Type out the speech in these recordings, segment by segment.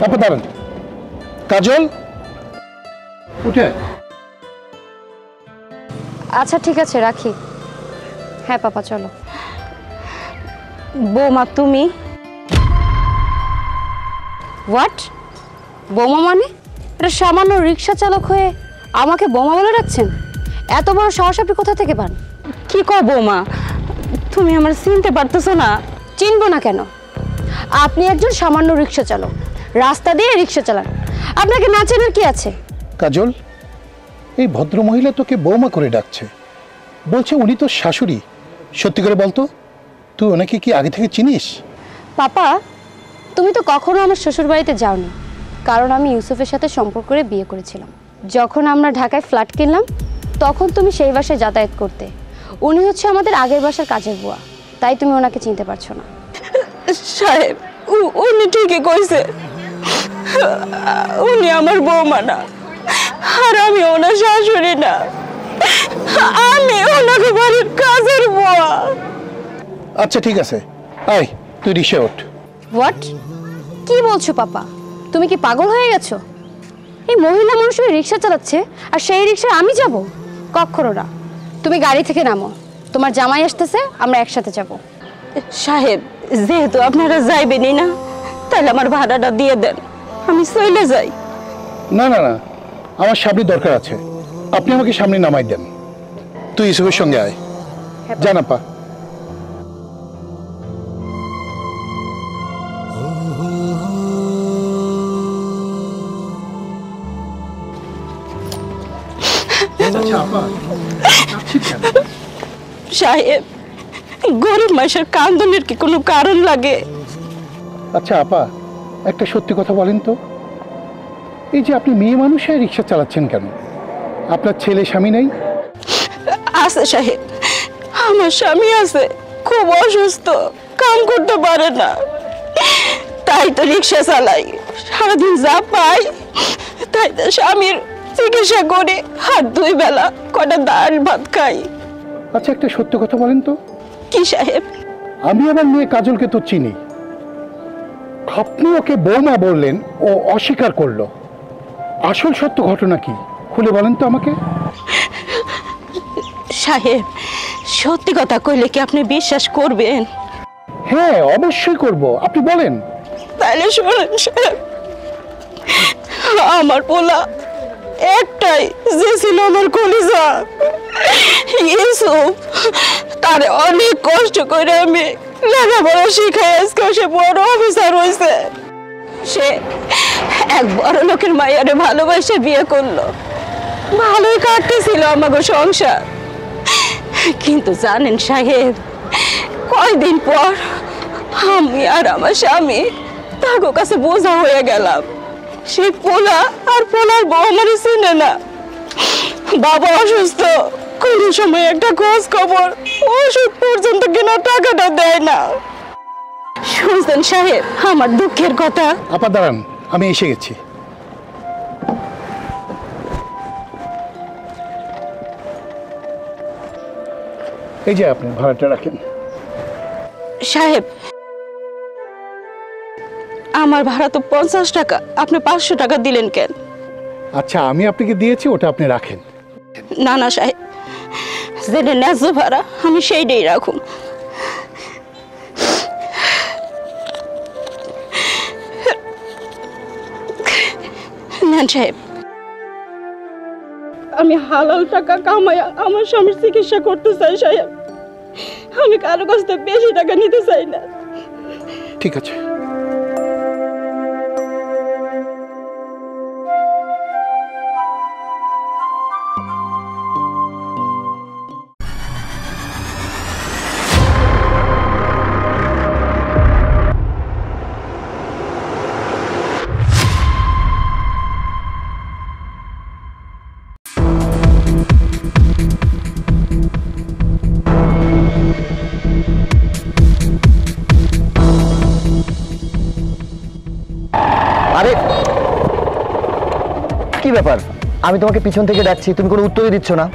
আপা দাঁড়ান। কাজল উঠে। আচ্ছা ঠিক আছে রাখি। হ্যাঁ পাপা চলো। বৌমা তুমি? হোয়াট? বৌমা মানে? এটা সামান্য রিক্সা চালক হয়ে আমাকে বৌমা বলে রাখছেন? এত বড় সাহস আপনি কোথা থেকে পান? কি কও বৌমা, তুমি আমার চিনতে পারতেছো না? চিনবো না কেন? আপনি একজন সামান্য রিক্সা চালক, রাস্তা দিয়ে রিক্সা চালান, আপনাকে না চেনার কি আছে? কাজল, এই ভদ্র মহিলা তোকে বৌমা করে ডাকছে, বলছে উনি তো শাশুড়ি। সত্যি করে বলতো, তুই ওনাকে কি আগে থেকে চিনিস? পাপা, তুমি তো কখনো আমার শ্বশুর বাড়িতে যাওনি, কারণ আমি ইউসুফের সাথে সম্পর্ক করে বিয়ে করেছিলাম। যখন আমরা ঢাকায় ফ্ল্যাট কিনলাম তখন তুমি সেই বাসায় যাতায়াত করতে। উনি হচ্ছে আমাদের আগের বাসার কাজের বুয়া, তাই তুমি ওনাকে চিনতে পারছো না। সাহেব, উনি ঠিকই কইছে, উনি আমার বৌমা না, আর আমি ওনার শাশুড়ি না, আমি ওনাকে বাড়ির কাজের বুয়া। আচ্ছা ঠিক আছে, আয় তুই রিক্সা ওঠ। হোয়াট? কি বলছো পাপা? তুমি কি পাগল হয়ে গেছো? এই মহিলা মানুষ রিক্সা চালাচ্ছে আর সেই রিক্সায় আমি যাব? কখনো না। তুমি গাড়ি থেকে নামো, তোমার জামাই আসতেছে, আমরা একসাথে যাব। সাহেব, যেহেতু আপনারা যাইবেনই না, তাহলে আমার ভাড়াটা দিয়ে দেন, আমি চলে যাই। না না না, আমার সামনে দরকার আছে, আপনি আমাকে সামনে নামাই দেন। তুই ইসুফের সঙ্গে আয়। জান আপা। সাহেব, গরিব মানুষের কান্দনের কি কোনো কারণ লাগে? আচ্ছা আপা, একটা সত্যি কথা বলেন তো, এই যে আপনি মেয়ে মানুষে রিক্সা চালাচ্ছেন কেন? আপনার ছেলে স্বামী নেই? আছে সাহেব, আমার স্বামী আছে, খুব অসুস্থ, কাম করতে পারে না, তাই তো রিক্সা চালাই। সারাদিন যা পাই তাই তো স্বামীর চিকিৎসা করে আর 2 বেলা কটা ডাল ভাত খাই। আচ্ছা একটা সত্য কথা বলেন তো। কি সাহেব? আমি আমার মেয়ে কাজলকে তো চিনি, আপনি ওকে বৌমা বললেন, ও অস্বীকার করলো। আসল সত্য ঘটনা কি খুলে বলেন তো আমাকে। সাহেব, সত্যি কথা কইলে কি আপনি বিশ্বাস করবেন? হ্যাঁ অবশ্যই করব, আপনি বলেন। তাহলে শুনুন সাহেব, আমার পোলা একটাই, যে ছিল আমার কলিজা ইউসুফ, তারে অনেক কষ্ট করে আমি লেখাপড়া শিখাই আজকে সে বড় অফিসার হয়েছে। সে এক বড় লোকের মাইয়ারে ভালোবাসে বিয়ে করলো, ভালোই কাটতেছিল আমাকে সংসার। কিন্তু জানেন সাহেব, কয়দিন পর আমি আর আমার স্বামী তার কাছে বোঝা হয়ে গেলাম। সে পোলা আর পোলার বউ আমারে চিনে না। বাবা অসুস্থ, কোন সময় একটা খোঁজ খবর, ওষুধ পর্যন্ত কিনা টাকাটা দেয় না। শুনছেন সাহেব আমার দুঃখের কথা? আপা দাঁড়ান, আমি এসে গেছি। এই যে আপনি ভাড়াটা রাখেন। সাহেব, আমার ভাড়া তো 50 টাকা, আপনি 500 টাকা দিলেন কেন? আচ্ছা আমি আপনাকে দিয়েছি, ওটা আপনি রাখেন। না না সাহেব, যেটা ন্যায্য ভাড়া আমি সেইটাই রাখুন। নেন সাহেব, আমি হালাল টাকা কামাই আমার স্বামীর চিকিৎসা করতে চাই সাহেব, আমি কারো কাছ থেকে বেশি টাকা নিতে চাই না। ঠিক আছে। আরে কি ব্যাপার, আমি তোমাকে পিছন থেকে ডাকছি, তুমি কোনো উত্তরই দিচ্ছ না।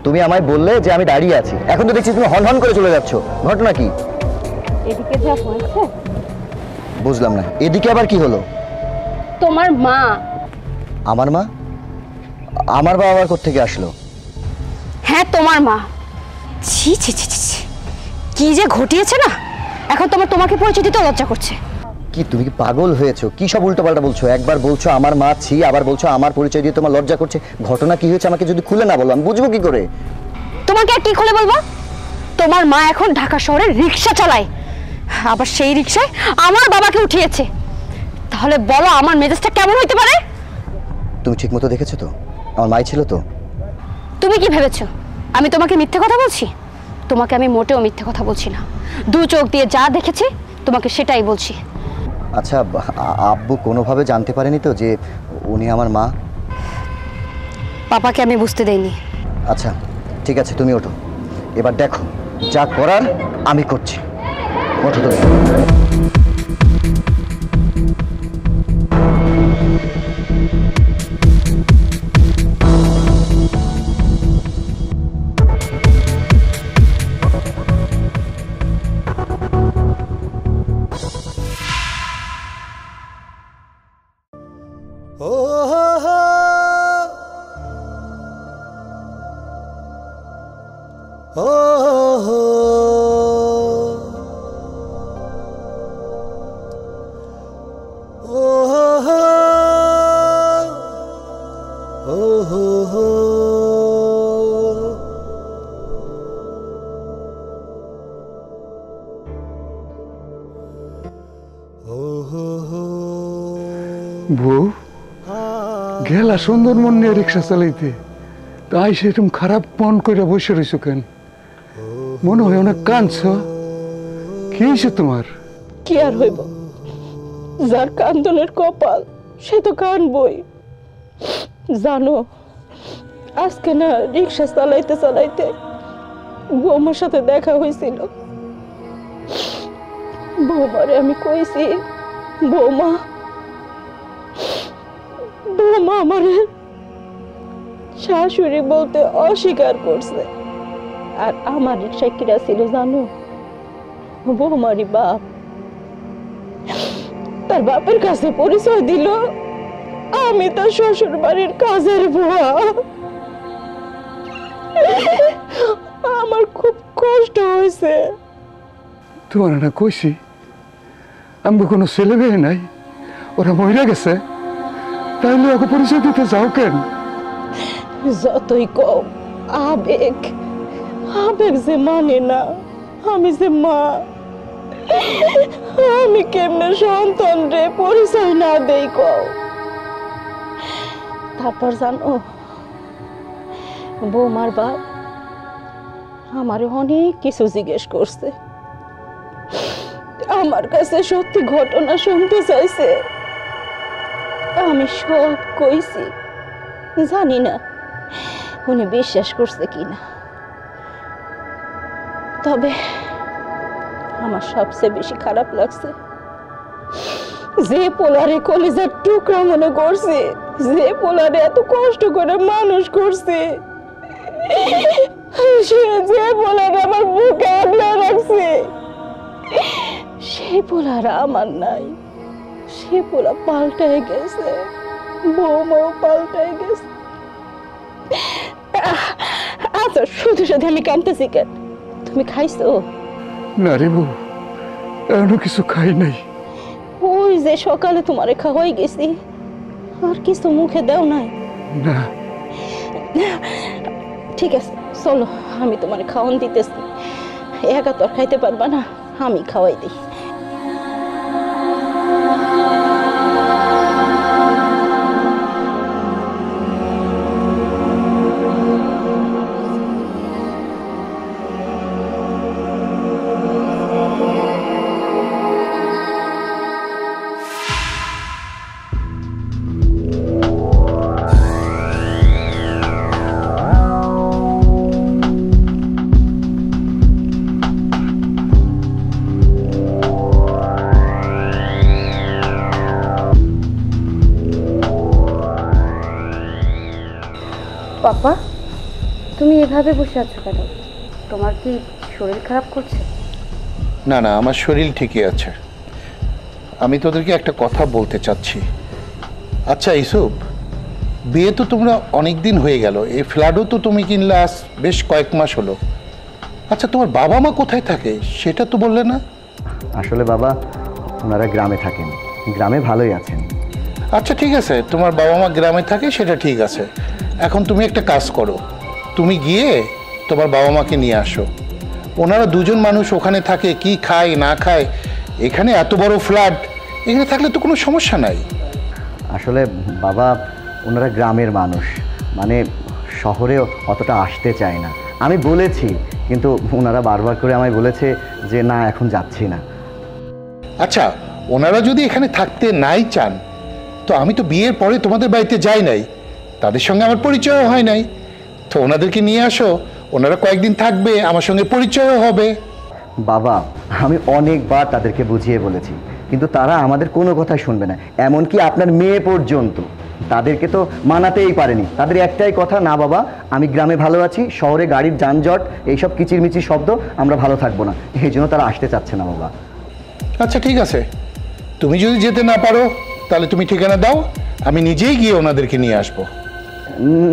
তুমি আমায় বললে যে আমি দাঁড়িয়ে আছি, এখন তো দেখছি তুমি হন হন করে চলে যাচ্ছ, ঘটনা কি? এদিকে যা হয়েছে বুঝলাম না, এদিকে আবার কি হলো? তোমার মা। আমার মা? আমার বাবা আবার কোত্থেকে আসলো? হ্যাঁ, তোমার মা। ছি ছি ছি ছি ছি। কি যে ঘটিয়েছে না, এখন তোমাকে পরিচয় দিতে লজ্জা করছে। কি তুমি কি পাগল হয়েছো? কি সব উল্টোপাল্টা বলছো? একবার বলছো আমার মা ছি, আবার বলছো আমার পরিচয় দিয়ে তোমার লজ্জা করছে। ঘটনা কি হয়েছে আমাকে যদি খুলে না বলো আমি বুঝবো কি করে? তোমাকে আর কি খুলে বলবো? তোমার মা এখন ঢাকা শহরে রিক্সা চালায়, আবার সেই রিক্সায় আমার বাবাকে উঠিয়েছে। তাহলে বলো আমার মেজাজটা কেমন হইতে পারে? তুমি ঠিক মতো দেখেছো তো? আমার মাই ছিল তো? তুমি কি ভেবেছো আমি তোমাকে মিথ্যে কথা বলছি? তোমাকে আমি মোটেও মিথ্যে কথা বলছি না। দু চোখ দিয়ে যা দেখেছি তোমাকে সেটাই বলছি। আচ্ছা, আব্বু কোনোভাবে জানতে পারেনি তো যে উনি আমার মা? পাপাকে আমি বুঝতে দেইনি। আচ্ছা ঠিক আছে, তুমি ওঠো, এবার দেখো যা করার আমি করছি। ওঠো তুমি। বউ গেলা সুন্দর মন নিয়ে রিক্সা চালাইতে, তাই সেরকম খারাপ মন করে বসে রয়েছো কেন? মনে হয় অনেক কাঁদছ। কি হয়েছে তোমার? কি আর হইব, যার কান্দনের কপাল সে তো কানবই। জানো, আজকে না রিক্সা চালাইতে চালাইতে বৌমার সাথে দেখা হয়েছিল। বৌমারে আমি কইছি, বৌমা আমারে শাশুড়ি বলতে অস্বীকার করছে। আর আমার রিক্সায় কিরা ছিল জানো? বৌমারি বাপ। তার বাপের কাছে পরিচয় দিল আমি তার শ্বশুর বাড়ির কাজের বুয়া। আমার খুব কষ্ট হয়েছে। তোমার না কইছি আমি কোনো ছেলে মেয়ে নাই, ওরা মহিলা গেছে, তাইলে ওকে পরিচয় দিতে যাও কেন? যতই কম আবেগ যে মানে না আমি যে মা, আমি কেমনে সন্তান রে পরিচয় না দেই কও। তারপর জানো, বৌমার বাপ আমারে অনেক কিছু জিজ্ঞেস করছে। আমার কাছে সত্যি ঘটনা শুনতে চাইছে। আমি সব কইছি, জানি না উনি বিশ্বাস করছে কিনা। তবে আমার সবচেয়ে বেশি খারাপ লাগছে যে পোলারে কলিজার টুকরা মনে করছে, যে পোলারে এত কষ্ট করে মানুষ করছে, সে যে পোলারে আমার বুকে আগলে রাখছে, সেই পোলারা আমার নাই। সে পোলা পাল্টায় গেছে, বৌমাও পাল্টায় গেছে। আচ্ছা, শুধু শুধু আমি কাঁদতেছি কেন? তুমি খাইছো? না রে বউ, এখনো কিছু খাই নাই। ওই যে সকালে তোমারে খাওয়াই গেছি, আর কিছু মুখে দাও নাই? না। ঠিক আছে, চলো আমি তোমারে খাওয়ান দিতেছি। একা তো আর খাইতে পারবা না, আমি খাওয়াই দিই। পাপা, তুমি এভাবে বসে আছো কেন? তোমার কি শরীর খারাপ করছে? না না, আমার শরীর ঠিকই আছে। আমি তোদেরকে একটা কথা বলতে চাচ্ছি। আচ্ছা ইসুফ, বিয়ে তো তোমরা অনেক দিন হয়ে গেল, এই ফ্ল্যাটও তো তুমি কিনলে আজ বেশ কয়েক মাস হলো। আচ্ছা তোমার বাবা মা কোথায় থাকে সেটা তো বললে না? আসলে বাবা, ওনারা গ্রামে থাকেন, গ্রামে ভালোই আছেন। আচ্ছা ঠিক আছে, তোমার বাবা মা গ্রামে থাকে সেটা ঠিক আছে। এখন তুমি একটা কাজ করো, তুমি গিয়ে তোমার বাবা মাকে নিয়ে আসো। ওনারা দুজন মানুষ ওখানে থাকে, কি খায় না খায়, এখানে এত বড় ফ্ল্যাট, এখানে থাকলে তো কোনো সমস্যা নাই। আসলে বাবা, ওনারা গ্রামের মানুষ, মানে শহরে অতটা আসতে চায় না। আমি বলেছি, কিন্তু ওনারা বারবার করে আমায় বলেছে যে না, এখন যাচ্ছি না। আচ্ছা ওনারা যদি এখানে থাকতে নাই চান, তো আমি তো বিয়ের পরে তোমাদের বাড়িতে যাই নাই, তাদের সঙ্গে আমার পরিচয়ও হয় নাই, তো ওনাদেরকে নিয়ে আসো, ওনারা কয়েকদিন থাকবে, আমার সঙ্গে পরিচয়ও হবে। বাবা, আমি অনেকবার তাদেরকে বুঝিয়ে বলেছি, কিন্তু তারা আমাদের কোনো কথাই শুনবে না। এমনকি আপনার মেয়ে পর্যন্ত তাদেরকে তো মানাতেই পারেনি। তাদের একটাই কথা, না বাবা, আমি গ্রামে ভালো আছি, শহরে গাড়ির যানজট, এইসব কিচিরমিচির শব্দ, আমরা ভালো থাকবো না। এই জন্য তারা আসতে চাচ্ছে না বাবা। আচ্ছা ঠিক আছে, তুমি যদি যেতে না পারো তাহলে তুমি ঠিকানা দাও, আমি নিজেই গিয়ে ওনাদেরকে নিয়ে আসবো।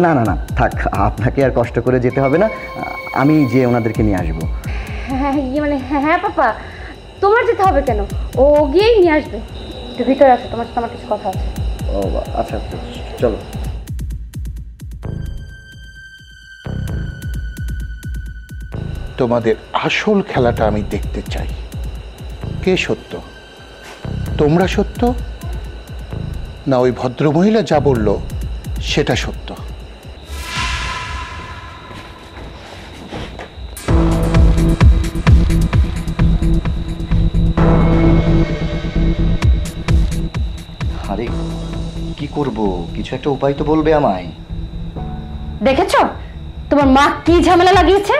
না না না, থাক, আপনাকে আর কষ্ট করে যেতে হবে না, আমি যে ওনাদেরকে নিয়ে আসবো। হ্যাঁ মানে হ্যাঁ পাপা, তোমার যেতে হবে কেন? ও গিয়েই নিয়ে আসবে। একটু ভিতরে আসো, তোমার সাথে আমার কিছু কথা আছে। ও আচ্ছা, চলো। তোমাদের আসল খেলাটা আমি দেখতে চাই। কে সত্য, তোমরা সত্য, না ওই ভদ্রমহিলা যা বলল সেটা সত্য? আরে কি করব, কিছু একটা উপায় তো বলবে আমায়। দেখেছো তোমার মা কি ঝামেলা লাগিয়েছে?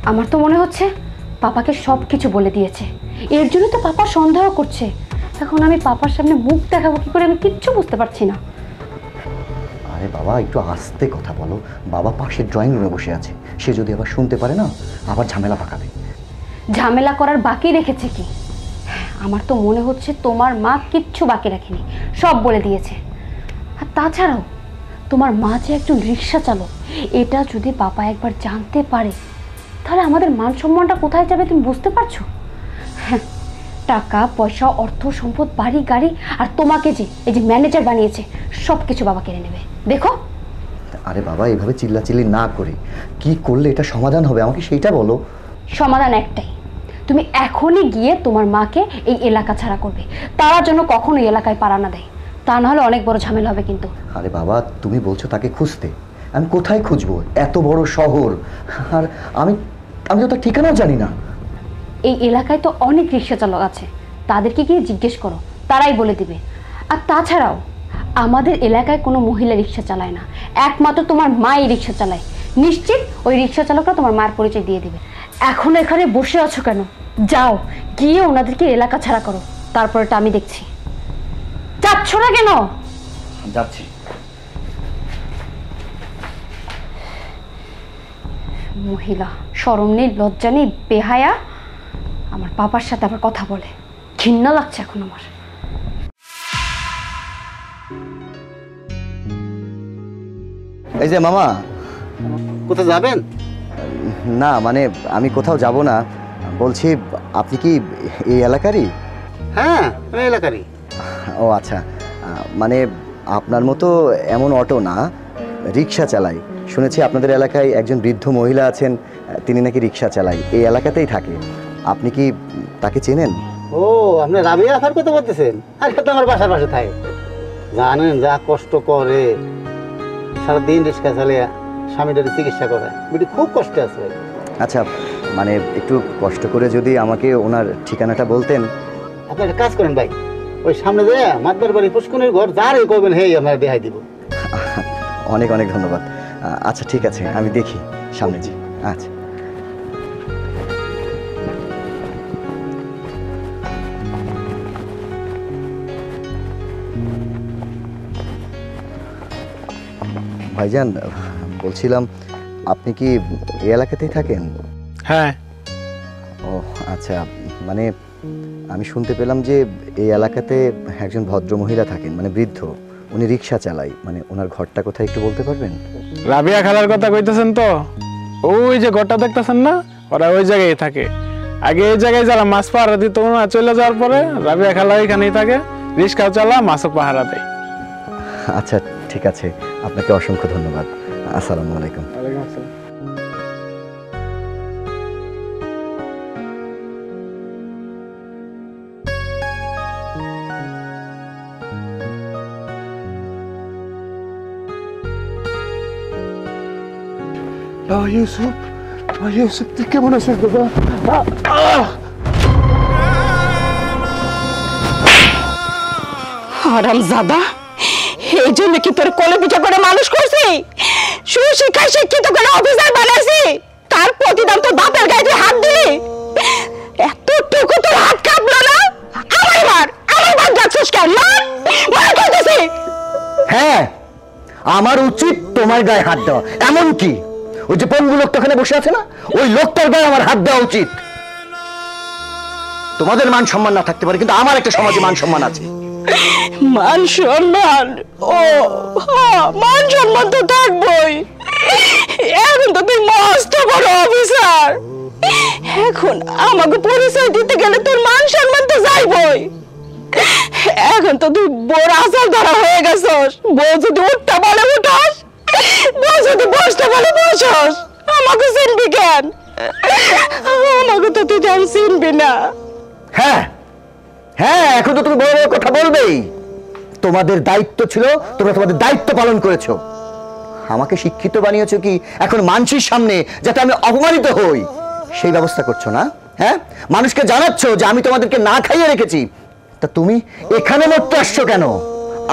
আমার তো মনে হচ্ছে পাপাকে সব কিছু বলে দিয়েছে, এর জন্য তো পাপা সন্দেহ করছে। এখন আমি পাপার সামনে মুখ দেখাবো কি করে, আমি কিচ্ছু বুঝতে পারছি না। আরে বাবা, একটু আস্তে কথা বলো। বাবা পাশের ড্রয়িং রুমে বসে আছে, সে যদি আবার শুনতে পারে না, আবার ঝামেলা পাকাবে। ঝামেলা করার বাকি রেখেছে কি? আমার তো মনে হচ্ছে তোমার মা কিচ্ছু বাকি রাখেনি, সব বলে দিয়েছে। আর তাছাড়াও তোমার মা যে একজন রিক্সা চালক, এটা যদি পাপা একবার জানতে পারে, তাহলে আমাদের মান সম্মানটা কোথায় যাবে তুমি বুঝতে পারছো? হ্যাঁ, টাকা পয়সা, অর্থ সম্পদ, বাড়ি গাড়ি, আর তোমাকে যে এই যে ম্যানেজার বানিয়েছে, সব কিছু বাবা কেড়ে নেবে। দেখো। আরে বাবা, এভাবে চিল্লাচিল্লি না করে কি করলে এটা সমাধান হবে, আমাকে সেইটা বলো। সমাধান একটাই, তুমি এখনই গিয়ে তোমার মাকে এই এলাকা ছাড়া করবে। তারা যেন কখনো এই এলাকায় পাড়া না দেয়, তা না হলে অনেক বড় ঝামেলা হবে কিন্তু। আরে বাবা, তুমি বলছো তাকে খুঁজতে, আমি কোথায় খুঁজবো? এত বড় শহর, আর আমি তো তার ঠিকানাও জানি না। এই এলাকায় তো অনেক রিক্সা চালক আছে, তাদেরকে গিয়ে জিজ্ঞেস করো, তারাই বলে দিবে। আর তাছাড়াও আমাদের এলাকায় কোনো মহিলা রিক্সা চালায় না, একমাত্র তোমার মা এই রিক্সা চালায়। নিশ্চিত ওই রিক্সা চালকরা তোমার মার পরিচয় দিয়ে দিবে। এখন এখানে বসে আছো কেন? যাও গিয়ে ওনাদেরকে এলাকা ছাড়া করো, তারপরেটা আমি দেখছি। যাচ্ছ না কেন? যাচ্ছি। মহিলা, শরম নেই, লজ্জা নেই, বেহায়া, আমার পাপার সাথে আবার কথা বলে। ঘৃণা লাগছে এখন আমার। এই যে মামা। কোথায় যাবেন? না মানে আমি কোথাও যাব না, বলছি আপনি কি এই এলাকারই? হ্যাঁ, আমি এলাকারই। ও আচ্ছা, মানে আপনার মতো এমন অটো না, রিক্সা চালাই। শুনেছি আপনাদের এলাকায় একজন বৃদ্ধ মহিলা আছেন, তিনি নাকি রিক্সা চালায়, এই এলাকাতেই থাকে। আপনি কি তাকে চেনেন? ও, আপনি রাবিয়া আফার কথা বলতেছেন? আর তো আমার বাসার পাশে থাকে। জানেন যা কষ্ট করে, সারাদিন রিক্সা চালিয়ে স্বামীদের চিকিৎসা করে, বেটি খুব কষ্টে আছে। আচ্ছা, মানে একটু কষ্ট করে যদি আমাকে ওনার ঠিকানাটা বলতেন। আপনি একটা কাজ করেন ভাই, ওই সামনে যায় মাতবার বাড়ি পুষ্কুনের ঘর, যার করবেন হেই আপনার দেখাই দিব। অনেক অনেক ধন্যবাদ। আচ্ছা ঠিক আছে, আমি দেখি সামনে জি। আচ্ছা। ভাইজান, বলছিলাম আপনি কি এই এলাকাতেই থাকেন? হ্যাঁ। ও আচ্ছা, মানে আমি শুনতে পেলাম যে এই এলাকাতে একজন ভদ্র মহিলা থাকেন, মানে বৃদ্ধ, উনি রিক্সা চালায়, মানে ওনার ঘরটা কোথায় একটু বলতে পারবেন? রাবিয়া খালার কথা কইতেছেন তো? ওই যে ঘরটা দেখতেছেন না, ওরা ওই জায়গায় থাকে। আগে এই জায়গায় যারা মাছ পাহারা দিত না, চলে যাওয়ার পরে রাবিয়া খালা এখানেই থাকে, রিক্সা চালা, মাছও পাহারা দেয়। আচ্ছা ঠিক আছে, আপনাকে অসংখ্য ধন্যবাদ। আসসালামু আলাইকুম। ওয়ালাইকুম আসসালাম। ইউসুফ তুই কেমন আছিস বাবা? হারামজাদা, এই জন্য কি তোর কোলে পিঠা করে মানুষ করছি? সুশিক্ষায় শিক্ষিত করে অফিসার বানাইছি, তার প্রতিদান তোর বাপের গায়ে তুই হাত দিলি। এতটুকু তোর হাত কাঁপলো না? আমার বার যাচ্ছিস কেন? মার করতেছি। হ্যাঁ, আমার উচিত তোমার গায়ে হাত দেওয়া। এমন কি ওই যে পঙ্গু লোকটা ওখানে বসে আছে না, ওই লোকটার গায়ে আমার হাত দেওয়া উচিত। তোমাদের মান সম্মান না থাকতে পারে, কিন্তু আমার একটা সমাজে মান সম্মান আছে। মান সম্মান? ও মান সম্মান তো থাকবই। এখন তো তুই মস্ত বড় অফিসার, এখন আমাকে পরিচয় দিতে গেলে তোর মান সম্মান তো যাইবই। এখন তো তুই বড় আসার ধরা হয়ে গেছস। বউ যদি উঠতে বলে উঠস, বউ যদি বসতে বলে বসস। আমাকে চিনবি কেন? আমাকে তো তুই তেমন চিনবি না। হ্যাঁ হ্যাঁ, এখন তো তুমি বড় বড় কথা বলবেই। তোমাদের দায়িত্ব ছিল, তোমরা তোমাদের দায়িত্ব পালন করেছো। আমাকে শিক্ষিত বানিয়েছো কি এখন মানুষের সামনে যাতে আমি অপমানিত হই, সেই ব্যবস্থা করছো না? হ্যাঁ, মানুষকে জানাচ্ছ যে আমি তোমাদেরকে না খাইয়ে রেখেছি। তা তুমি এখানে মরতে আসছো কেন?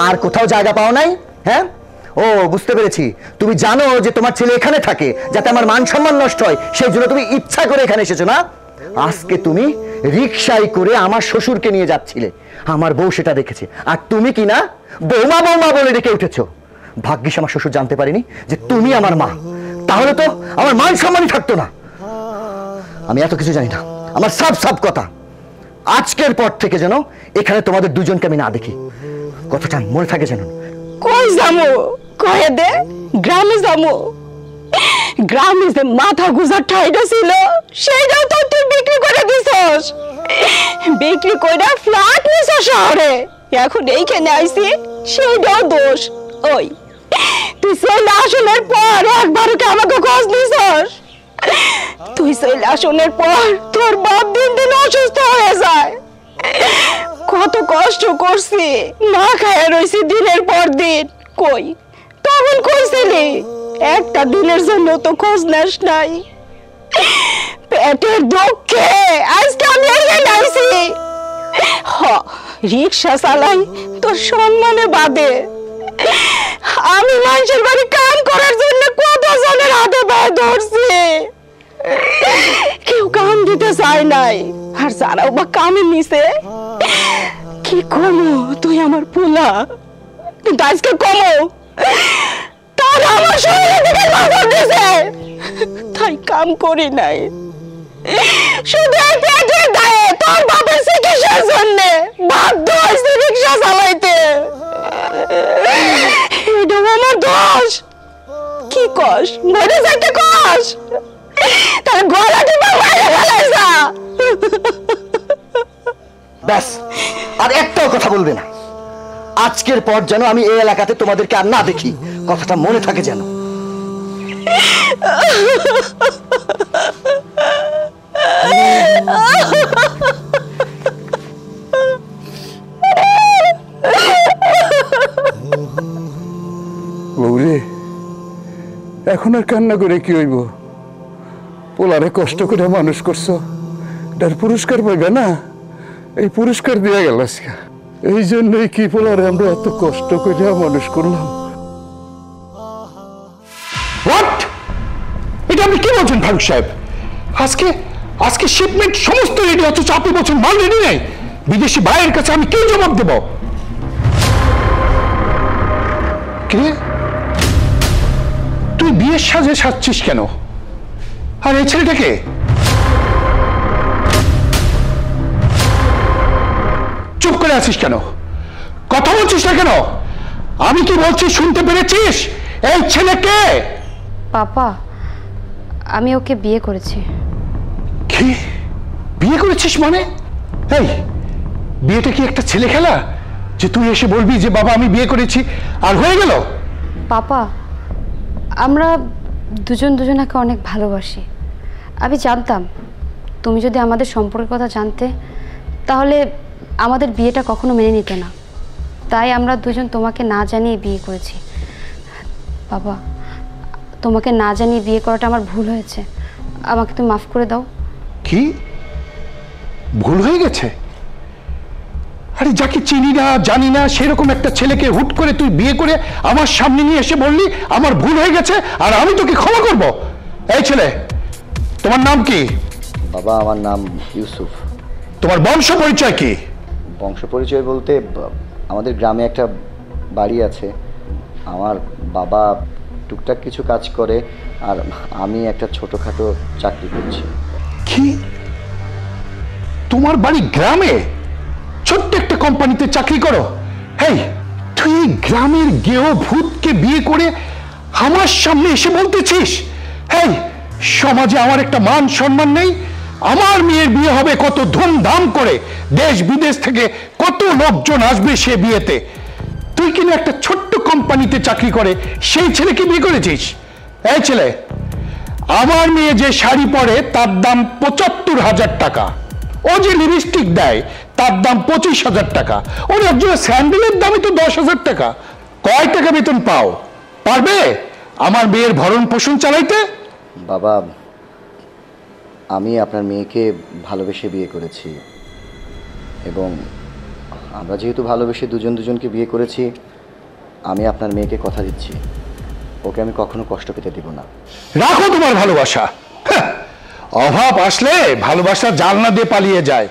আর কোথাও জায়গা পাও নাই? হ্যাঁ, ও বুঝতে পেরেছি, তুমি জানো যে তোমার ছেলে এখানে থাকে যাতে আমার মান সম্মান নষ্ট হয়, সেই জন্য তুমি ইচ্ছা করে এখানে এসেছো না? আজকে তুমি রিকশায় করে আমার শ্বশুরকে নিয়ে যাচ্ছিলে, আমার বউ সেটা দেখেছে, আর তুমি কি না বৌমা বৌমা বলে ডেকে উঠেছো। ভাগ্যিস আমার শ্বশুর জানতে পারিনি যে তুমি আমার মা, তাহলে তো আমার মান সম্মানই থাকতো না। আমি এত কিছু জানি না, আমার সব কথা। আজকের পর থেকে যেন এখানে তোমাদের দুজনকে আমি না দেখি, কথাটা মনে থাকে যেন। কই যামু? কয়ে দে। গ্রামে যামু। গ্রামে যে মাথা গুজার ঠাইটা ছিল, সেইটাও তো তুই বিক্রি করে দিছস। বিক্রি কইরা ফ্ল্যাট নিছস শহরে, এখন এইখানে আইছি, সেইটাও দোষ। ওই তুই চলে আসনের পর একবারও কি আমাকে খোঁজ নিছস? তুই চলে আসনের পর তোর বাপ দিন দিন অসুস্থ হয়ে যায়। কত কষ্ট করছি, না খায় রইছি দিনের পর দিন। কই তখন কইছিলি একটা দিনের জন্য তো খোঁজ নেস নাই। পেটের দুঃখে আজকে আমি এখানে আইছি। রিক্সা চালাই তোর সম্মানে বাদে। আমি মানুষের বাড়ি কাম করার জন্য কত জনের হাতে পায়ে ধরছি, কেউ কাম দিতে চায় নাই। আর যারাও বা কামে নিছে, কি কমো তুই আমার পোলা, কিন্তু আজকে কমো তারা আমার শরীরের দিকে নজর দিছে, তাই কাম করি নাই। শুধু এই পেটের দায়ে তোর বাপের চিকিৎসার জন্য বাধ্য হয়েছি রিক্সা চালাইতে। এটা আমার দোষ। কি কস? মরে যাইতে কস? তার গলাটি বাইরে ফেলাইছা। ব্যাস, আর একটাও কথা বলবে না। আজকের পর যেন আমি এই এলাকাতে তোমাদেরকে আর না দেখি, কথাটা মনে থাকে যেন। বৌরে, এখন আর কান্না করে কি হইব? পোলারে কষ্ট করে মানুষ করছো, তার পুরস্কার পাইবে না? এই পুরস্কার দেয়া গেল আজকে। এই জন্যই কি পোলারে আমরা এত কষ্ট করে মানুষ করলাম। হোয়াট? এটা আপনি কি বলছেন ফারুক সাহেব? আজকে শিপমেন্ট সমস্ত রেডি, অথচ আপনি বলছেন মাল রেডি নেই। বিদেশি ভাইয়ের কাছে আমি কি জবাব দেব? কে তুই বিয়ের সাজে সাজছিস কেন? আর এই ছেলেটাকে? চুপ করে আছিস কেন? কথা বলছিস না কেন? আমি কি বলছি শুনতে পেরেছিস? এই ছেলেকে পাপা, আমি ওকে বিয়ে করেছি। কি বিয়ে করেছিস মানে? এই বিয়েটা কি একটা ছেলে খেলা যে তুই এসে বলবি যে বাবা আমি বিয়ে করেছি আর হয়ে গেল? পাপা, আমরা দুজনাকে অনেক ভালোবাসি। আমি জানতাম তুমি যদি আমাদের সম্পর্কের কথা জানতে তাহলে আমাদের বিয়েটা কখনো মেনে নিতে না, তাই আমরা দুজন তোমাকে না জানিয়ে বিয়ে করেছি। বাবা, তোমাকে না জানিয়ে বিয়ে করাটা আমার ভুল হয়েছে, আমাকে তুমি মাফ করে দাও। কি ভুল হয়ে গেছে? আরে যাকে চিনি না জানি না সেরকম একটা ছেলেকে হুট করে তুই বিয়ে করে আমার সামনে নিয়ে এসে বললি আমার ভুল হয়ে গেছে আর আমি তোকে ক্ষমা করব? এই ছেলে, তোমার নাম কি? বাবা, আমার নাম ইউসুফ। তোমার বংশ পরিচয় কি? বংশ পরিচয় বলতে আমাদের গ্রামে একটা বাড়ি আছে, আমার বাবা টুকটাক কিছু কাজ করে আর আমি একটা ছোটোখাটো চাকরি করছি। কি তোমার বাড়ি গ্রামে? ছোট্ট একটা কোম্পানিতে চাকরি করো? হেই, তুই গ্রামের গেও ভূতকে বিয়ে করে আমার সামনে এসে বলতেছিস হেই সমাজে আমার একটা মান সম্মান নেই? আমার মেয়ের বিয়ে হবে কত ধুমধাম করে, দেশ বিদেশ থেকে কত লোকজন আসবে সে বিয়েতে, তুই কিনা একটা ছোট্ট কোম্পানিতে চাকরি করে সেই ছেলেকে বিয়ে করেছিস? এই ছেলে, আমার মেয়ে যে শাড়ি পরে তার দাম ৭৫,০০০ টাকা, ও যে লিপস্টিক দেয় তার দাম ২৫,০০০ টাকা, ওর একজনের স্যান্ডেলের দামই তো ১০,০০০ টাকা। কয় টাকা বেতন পাও? পারবে আমার মেয়ের ভরণ পোষণ চালাইতে? বাবা, আমি আপনার মেয়েকে ভালোবেসে বিয়ে করেছি এবং আমরা যেহেতু ভালোবেসে দুজনকে বিয়ে করেছি, আমি আপনার মেয়েকে কথা দিচ্ছি ওকে আমি কখনো কষ্ট পেতে দিব না। রাখো তোমার ভালোবাসা। হ্যাঁ, অভাব আসলে ভালোবাসা জানলা দিয়ে পালিয়ে যায়।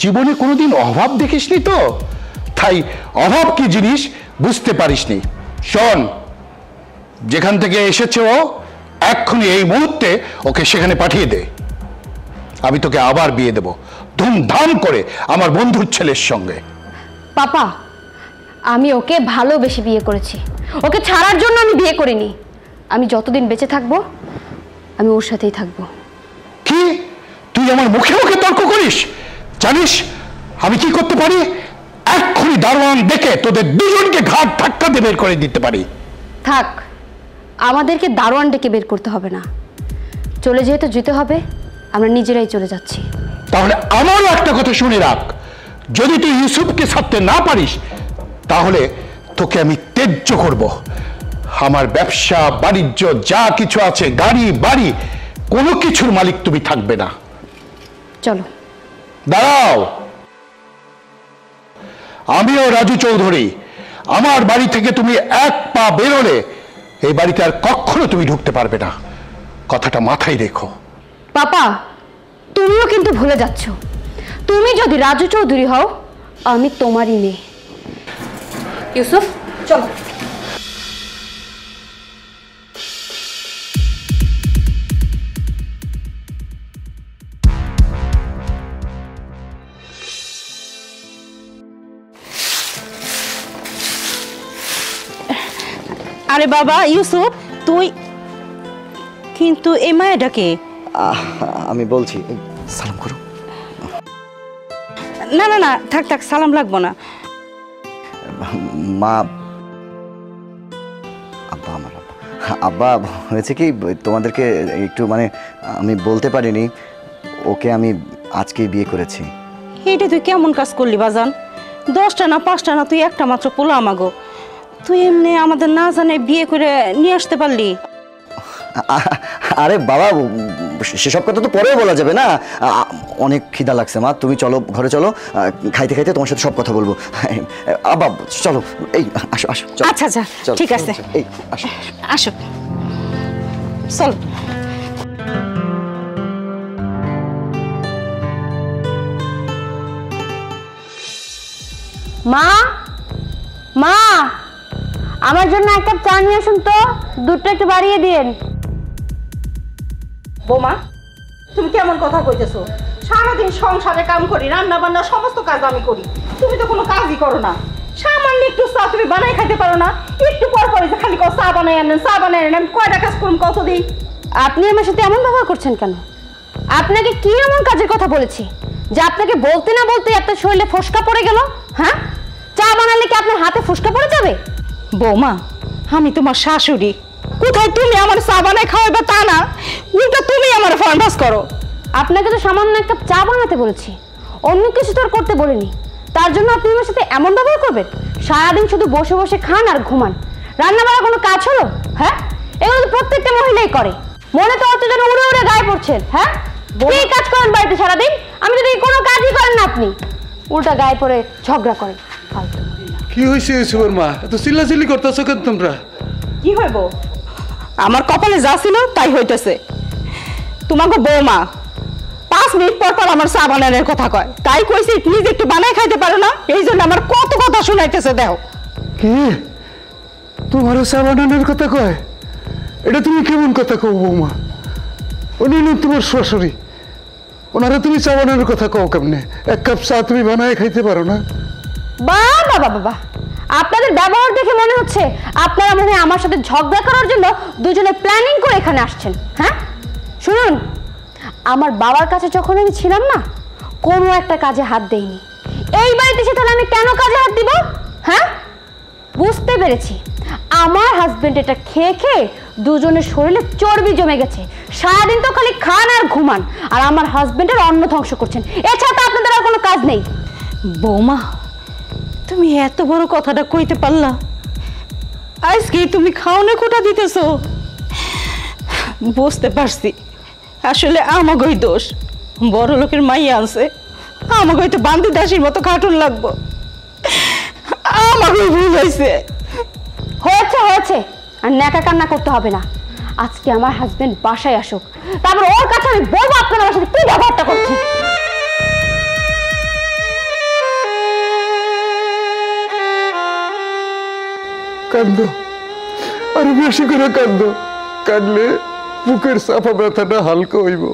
জীবনে কোনোদিন অভাব দেখিসনি তো, তাই অভাব কি জিনিস বুঝতে পারিসনি। শোন, যেখান থেকে এসেছে ও এক্ষুনি এই মুহূর্তে ওকে সেখানে পাঠিয়ে দে। আমি তোকে আবার বিয়ে দেব ধুমধাম করে আমার বন্ধুর ছেলের সঙ্গে। পাপা, আমি ওকে ভালোবেসে বিয়ে করেছি, ওকে ছাড়ার জন্য আমি বিয়ে করিনি। আমি যতদিন বেঁচে থাকবো আমি ওর সাথেই থাকবো। কি তুই আমার মুখে মুখে তর্ক করিস? জানিস আমি কি করতে পারি? এক্ষুনি দারোয়ান দেখে তোদের দুজনকে ঘাট ধাক্কা দিয়ে বের করে দিতে পারি। থাক, আমাদেরকে দারোয়ান ডেকে বের করতে হবে না, চলে যেহেতু যেতে হবে আমরা নিজেরাই চলে যাচ্ছি। তাহলে আমারও একটা কথা শুনে রাখ, যদি তুই ইউসুফকে ছাড়তে না পারিস তাহলে তোকে আমি ত্যায্য করব। আমার ব্যবসা বাণিজ্য যা কিছু আছে, গাড়ি বাড়ি, কোনো কিছুর মালিক তুমি থাকবে না। চলো। দাঁড়াও, আমিও রাজু চৌধুরী, আমার বাড়ি থেকে তুমি এক পা বেরোলে এই বাড়িতে আর কখনো তুমি ঢুকতে পারবে না, কথাটা মাথায় রেখো। পাপা, তুমিও কিন্তু ভুলে যাচ্ছ, তুমি যদি রাজু চৌধুরী হও আমি তোমারই মেয়ে। ইউসুফ, চলো। আরে বাবা ইউসুফ, তুই কিন্তু এই মায়াটাকে? আমি বলছি, সালাম করো। না না না, থাক থাক, সালাম লাগবো না। মা, আব্বা, আমার আব্বা হয়েছে কি, তোমাদেরকে একটু মানে আমি বলতে পারিনি, ওকে আমি আজকেই বিয়ে করেছি। এইটা তুই কেমন কাজ করলি বাজান? 10টা না 5টা না, তুই একটা মাত্র পোলা আমাগো, তুই এমনি আমাদের না জানে বিয়ে করে নিয়ে আসতে পারলি? আরে বাবা, সেসব কথা তো পরেও বলা যাবে না। অনেক খিদা লাগছে মা, তুমি চলো ঘরে, চলো, খাইতে খাইতে তোমার সাথে সব কথা বলবো। আব্বা চলো, এই আসো আসো। আচ্ছা আচ্ছা, ঠিক আছে, এই আসো আসো, চল। মা, মা, আমার জন্য এক কাপ চা নিয়ে আসুন তো, দুধটা একটু বাড়িয়ে দিন। বোমা, তুমি কেমন কথা কইতেছো? সারাদিন সংসারে কাম করি, রান্না বান্না সমস্ত কাজ আমি করি, তুমি তো কোনো কাজই করো না। সামান্য একটু চা তুমি বানাই খাইতে পারো না? একটু পর পরে যে খালি চা বানাই আনেন, চা বানাই আনেন, আমি কয়টা কাজ করুন কতদিন? আপনি আমার সাথে এমন ব্যবহার করছেন কেন? আপনাকে কি এমন কাজের কথা বলেছি যে আপনাকে বলতে না বলতে আপনার শরীরে ফোসকা পড়ে গেল? হ্যাঁ, চা বানালে কি আপনার হাতে ফোসকা পড়ে যাবে? বৌমা, আমি তোমার শাশুড়ি, কোথায় তুমি আমার চা বানাই খাওয়াবে তা না, উল্টা তুমি আমার ফরমাস করো। আপনাকে তো সামান্য এক কাপ চা বানাতে বলেছি, অন্য কিছু তো আর করতে বলিনি। তার জন্য আপনি আমার সাথে এমন ব্যবহার করবেন? সারাদিন শুধু বসে বসে খান আর ঘুমান, রান্না বাড়া কোনো কাজ হলো? হ্যাঁ, এগুলো তো প্রত্যেকটা মহিলাই করে। মনে তো হচ্ছে যেন উড়ে উড়ে গায়ে পড়ছেন। হ্যাঁ, কি কাজ করেন বাড়িতে সারাদিন? আমি যদি কোনো কাজই করেন না, আপনি উল্টা গায়ে পড়ে ঝগড়া করেন। ফালতু। কি হয়েছে ইউসুফের মা, এত চিল্লাচিল্লি করতেছো কেন তোমরা? কি হইব? আমার কপালে যা ছিল তাই হইতেছে। তোমাকে বৌমা 5 মিনিট পর পর আমার চা বানানোর কথা কয়, তাই কইছি নিজে একটু বানাই খাইতে পারো না, এই জন্য আমার কত কথা শোনাইতেছে। দেও কি তোমারও চা বানানোর কথা কয়? এটা তুমি কেমন কথা কও বৌমা? উনি তোমার শ্বশুরি, ওনারা তুমি চা বানানোর কথা কও কেমনে? এক কাপ চা তুমি বানায় খাইতে পারো না? বাহ বাবা বাবা, আপনাদের ব্যবহার দেখে মনে হচ্ছে আপনারা মনে হয় আমার সাথে ঝগড়া করার জন্য দুজনে প্ল্যানিং করে এখানে আসছেন। হ্যাঁ, শুনুন, আমার বাবার কাছে যখন আমি ছিলাম না, কোনো একটা কাজে হাত দেইনি। এই বাড়িতে এসে তাহলে আমি কেন কাজে হাত দিব? হ্যাঁ, বুঝতে পেরেছি। আমার হাজবেন্ড এটা খেয়ে খেয়ে দুজনের শরীরে চর্বি জমে গেছে। সারাদিন তো খালি খান আর ঘুমান, আর আমার হাজবেন্ডের অন্ন ধ্বংস করছেন। এছাড়া আপনাদের আর কোনো কাজ নেই। বৌমা, তুমি এত বড় কথাটা কইতে পারলা? আজকে তুমি খাওনে কোটা দিতেছো? বুঝতে পারছি, আসলে আমাগই দোষ। বড় লোকের মাইয়া আনছে, আমাগই তো বান্দি দাসীর মতো খাটুন লাগবো। আমাগই ভুল হয়েছে। হয়েছে হয়েছে, আর ন্যাকা কান্না করতে হবে না। আজকে আমার হাজবেন্ড বাসায় আসুক, তারপর ওর কাছে আমি বলবো আপনারা আমার সাথে কি ব্যবহারটা করছেন। কান্দো, আর বেশি করে কান্দো, কাঁদলে বুকের চাপা ব্যথাটা হালকা হইব।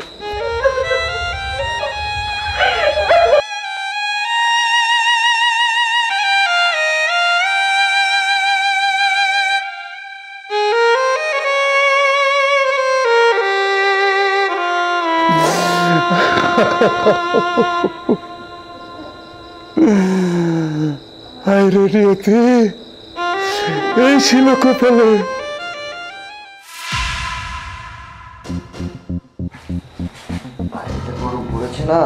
হায় রে নিয়তি, এই ছিল কপালে। গরম পড়েছে না?